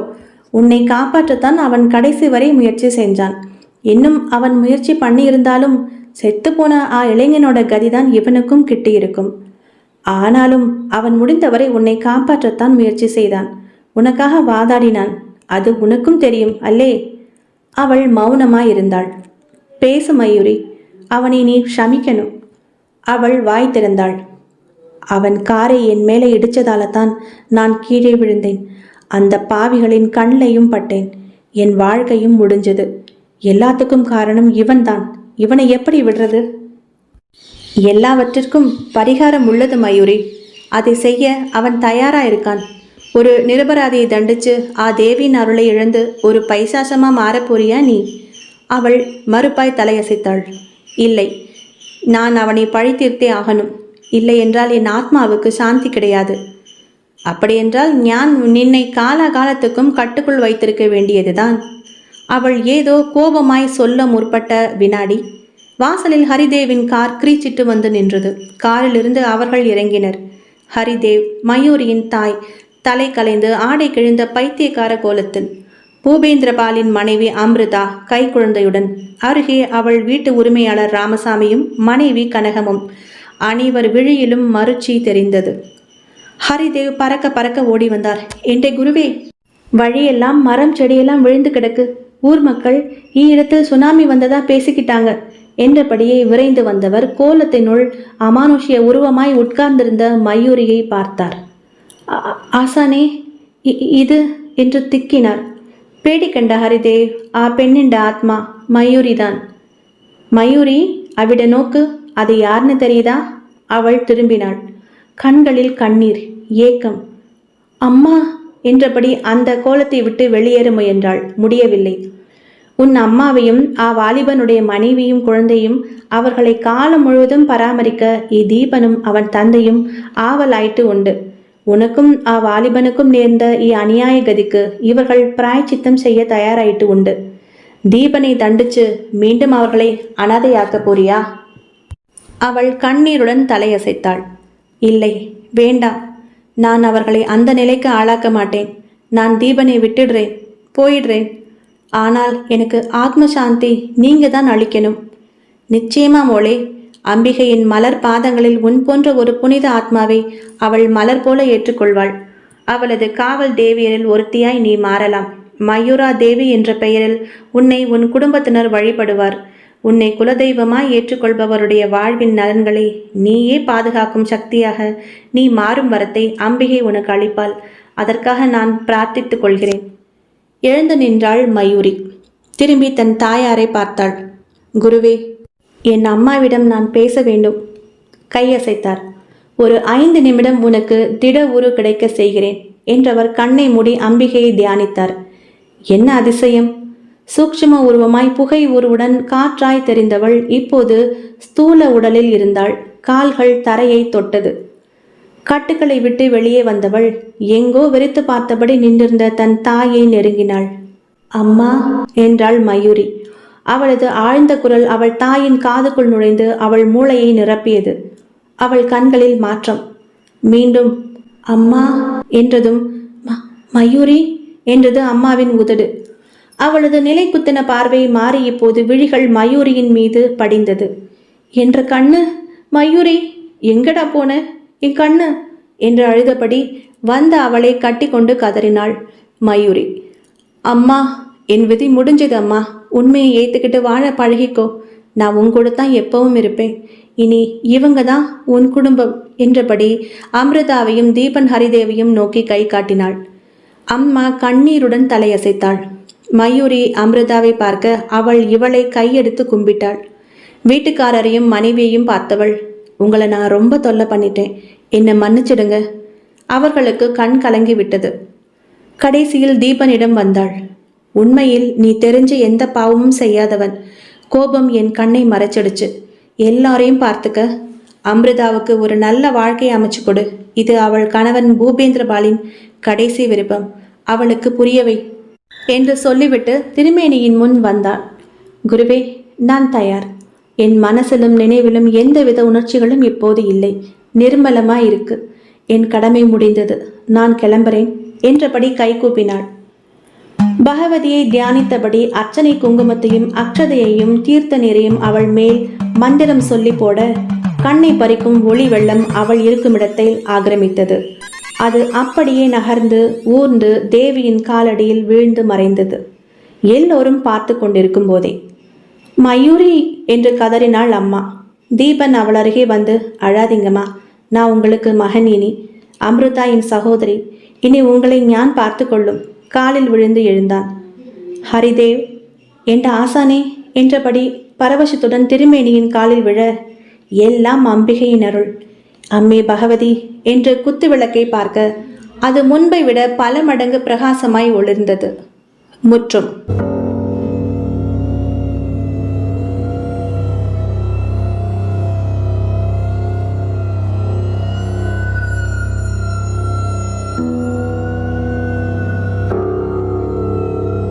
உன்னை காப்பாற்றத்தான் அவன் கடைசி வரை முயற்சி செஞ்சான். இன்னும் அவன் முயற்சி பண்ணியிருந்தாலும் செத்துப்போன இளைஞனோட கதிதான் இவனுக்கும் கிட்டியிருக்கும். ஆனாலும் அவன் முடிந்தவரை உன்னை காப்பாற்றத்தான் முயற்சி செய்தான். உனக்காக வாதாடினான். அது உனக்கும் தெரியும் அல்லே? அவள் மௌனமாயிருந்தாள். பேசு மயூரி, அவனை நீ க்ஷமிக்கணும். அவள் வாய் திறந்தாள். அவன் காரை என் மேலே இடிச்சதால தான் நான் கீழே விழுந்தேன். அந்த பாவிகளின் கண்ணையும் பட்டேன். என் வாழ்க்கையும் முடிஞ்சது. எல்லாத்துக்கும் காரணம் இவன்தான். இவனை எப்படி விடுறது? எல்லாவற்றிற்கும் பரிகாரம் உள்ளது மயூரி. அதை செய்ய அவன் தயாரா இருக்கான். ஒரு நிரபராதியை தண்டிச்சு தேவியின் அருளை இழந்து ஒரு பைசாசமா மாறப்போறியா நீ? அவள் மறுப்பாய் தலையசைத்தாள். இல்லை, நான் அவனை பழி தீர்த்தே ஆகணும். இல்லை என்றால் என் ஆத்மாவுக்கு சாந்தி கிடையாது. அப்படியென்றால் நான் நின்னை காலகாலத்துக்கும் கட்டுக்குள் வைத்திருக்க வேண்டியதுதான். அவள் ஏதோ கோபமாய் சொல்ல முற்பட்ட வினாடி வாசலில் ஹரிதேவின் கார் கிரீச்சிட்டு வந்து நின்றது. காரிலிருந்து அவர்கள் இறங்கினர். ஹரிதேவ், மயூரியின் தாய், தலை கலைந்து ஆடை கிழிந்த பைத்தியக்கார கோலத்தில். பூபேந்திரபாலின் மனைவி அமிர்தா கை குழந்தையுடன். அருகே அவள் வீட்டு உரிமையாளர் ராமசாமியும் மனைவி கனகமும். அனைவர் விழியிலும் மறுச்சி தெரிந்தது. ஹரிதேவ் பறக்க பறக்க ஓடி வந்தார். என்டே குருவே, வழியெல்லாம் மரம் செடியெல்லாம் விழுந்து கிடக்கு. ஊர் மக்கள் இடத்தில் சுனாமி வந்ததா பேசிக்கிட்டாங்க என்றபடியே விரைந்து வந்தவர் கோலத்தினுள் அமானுஷ்ய உருவமாய் உட்கார்ந்திருந்த மயூரியை பார்த்தார். ஆசானே, இது என்று திக்கினார். பேடி கண்ட ஹரிதேவ், பெண்ணிண்ட ஆத்மா மயூரிதான். மயூரி, அவிட நோக்கு, அது யாருன்னு தெரியுதா? அவள் திரும்பினாள். கண்களில் கண்ணீர், ஏக்கம். அம்மா என்றபடி அந்த கோலத்தை விட்டு வெளியேற முயன்றாள். முடியவில்லை. உன் அம்மாவையும் வாலிபனுடைய மனைவியும் குழந்தையும் அவர்களை காலம் முழுவதும் பராமரிக்க தீபனும் அவன் தந்தையும் ஆவலாயிட்டு உண்டு. உனக்கும் வாலிபனுக்கும் நேர்ந்த அநியாய கதிக்கு இவர்கள் பிராயச்சித்தம் செய்ய தயாராயிட்டு உண்டு. தீபனை தண்டிச்சு மீண்டும் அவர்களை அனாதையாக்க போறியா? அவள் கண்ணீருடன் தலையசைத்தாள். இல்லை, வேண்டாம். நான் அவர்களை அந்த நிலைக்கு ஆளாக்க மாட்டேன். நான் தீபனை விட்டுடுறேன், போயிடுறேன். ஆனால் எனக்கு ஆத்மசாந்தி நீங்க தான் அளிக்கணும். நிச்சயமா மோளே. அம்பிகையின் மலர் பாதங்களில் உன் போன்ற ஒரு புனித ஆத்மாவை அவள் மலர் போல ஏற்றுக்கொள்வாள். அவளது காவல் தேவியரில் ஒருத்தியாய் நீ மாறலாம். மயூரா தேவி என்ற பெயரில் உன்னை உன் குடும்பத்தினர் வழிபடுவார். உன்னை குலதெய்வமாய் ஏற்றுக்கொள்பவருடைய வாழ்வின் நலன்களை நீயே பாதுகாக்கும் சக்தியாக நீ மாறும் வரத்தை அம்பிகை உனக்கு அளிப்பாள். அதற்காக நான் பிரார்த்தித்துக் கொள்கிறேன். எழுந்து நின்றாள் மயூரி. திரும்பி தன் தாயாரை பார்த்தாள். குருவே, என் அம்மாவிடம் நான் பேச வேண்டும். கையசைத்தார். ஒரு 5 நிமிடம் உனக்கு திட உரு கிடைக்க செய்கிறேன் என்றவர் கண்ணை மூடி அம்பிகையை தியானித்தார். என்ன அதிசயம்! சூக்ஷ்ம உருவமாய் புகை உருவுடன் காற்றாய் தெரிந்தவள் இப்போது ஸ்தூல உடலில் இருந்தாள். கால்கள் தரையை தொட்டது. கட்டுக்களை விட்டு வெளியே வந்தவள் எங்கோ வெறித்து பார்த்தபடி நின்றிருந்த தன் தாயை நெருங்கினாள். அம்மா என்றாள் மயூரி. அவளது ஆழ்ந்த குரல் அவள் தாயின் காதுக்குள் நுழைந்து அவள் மூளையை நிரப்பியது. அவள் கண்களில் மாற்றம். மீண்டும் அம்மா என்றதும் மயூரி என்றது அம்மாவின் உதடு. அவளது நிலை குத்தின பார்வை மாறி இப்போது விழிகள் மயூரியின் மீது படிந்தது. என்ற கண்ணு, மயூரி எங்கடா போன என் கண்ணு என்று அழுதபடி வந்த அவளை கட்டி கொண்டு கதறினாள் மயூரி. அம்மா, என் விதி முடிஞ்சது அம்மா. உண்மையை ஏத்துக்கிட்டு வாழ பழகிக்கோ. நான் உன் கூட தான் எப்பவும் இருப்பேன். இனி இவங்க தான் உன் குடும்பம் என்றபடி அமிர்தாவையும் தீபன் ஹரிதேவையும் நோக்கி கை காட்டினாள். அம்மா கண்ணீருடன் தலையசைத்தாள். மயூரி அமிர்தாவை பார்க்க அவள் இவளை கையெடுத்து கும்பிட்டாள். வீட்டுக்காரரையும் மனைவியையும் பார்த்தவள், உங்களை நான் ரொம்ப தொல்லை பண்ணிட்டேன், என்னை மன்னிச்சிடுங்க. அவர்களுக்கு கண் கலங்கி விட்டது. கடைசியில் தீபனிடம் வந்தாள். உண்மையில் நீ தெரிஞ்சு எந்த பாவமும் செய்யாதவன். கோபம் என் கண்ணை மறைச்சிடுச்சு. எல்லாரையும் பார்த்துக்க. அமிர்தாவுக்கு ஒரு நல்ல வாழ்க்கையை அமைச்சு கொடு. இது அவள் கணவன் பூபேந்திரபாலின் கடைசி விருப்பம். அவளுக்கு புரியவை என்று சொல்லிவிட்டு திருமேனியின் முன் வந்தாள். குருவே, நான் தயார். என் மனசிலும் நினைவிலும் எந்தவித உணர்ச்சிகளும் இப்போது இல்லை. நிர்மலமாய் இருக்கு. என் கடமை முடிந்தது. நான் கிளம்புறேன் என்றபடி கை கூப்பினாள். பகவதியை தியானித்தபடி அர்ச்சனை குங்குமத்தையும் அக்ஷதையையும் தீர்த்த நீரையும் அவள் மேல் மந்திரம் சொல்லி போட கண்ணை பறிக்கும் ஒளி வெள்ளம் அவள் இருக்குமிடத்தை ஆக்கிரமித்தது. அது அப்படியே நகர்ந்து ஊர்ந்து தேவியின் காலடியில் வீழ்ந்து மறைந்தது. எல்லோரும் பார்த்து கொண்டிருக்கும் போதே மயூரி என்று கதறினாள் அம்மா. தீபன் அவள் அருகே வந்து, அழாதீங்கம்மா, நான் உங்களுக்கு மகன். இனி அமிர்தா என் சகோதரி. இனி உங்களை ஞான் பார்த்து கொள்ளும். காலில் விழுந்து எழுந்தான். ஹரிதேவ் என்ற ஆசானே என்றபடி பரவசத்துடன் திருமேனியின் காலில் விழ, எல்லாம் அம்பிகையின் அருள். அம்மே பகவதி என்று குத்து விளக்கை பார்க்க அது முன்பை விட பல மடங்கு பிரகாசமாய் ஒளிர்ந்தது. முற்றும்.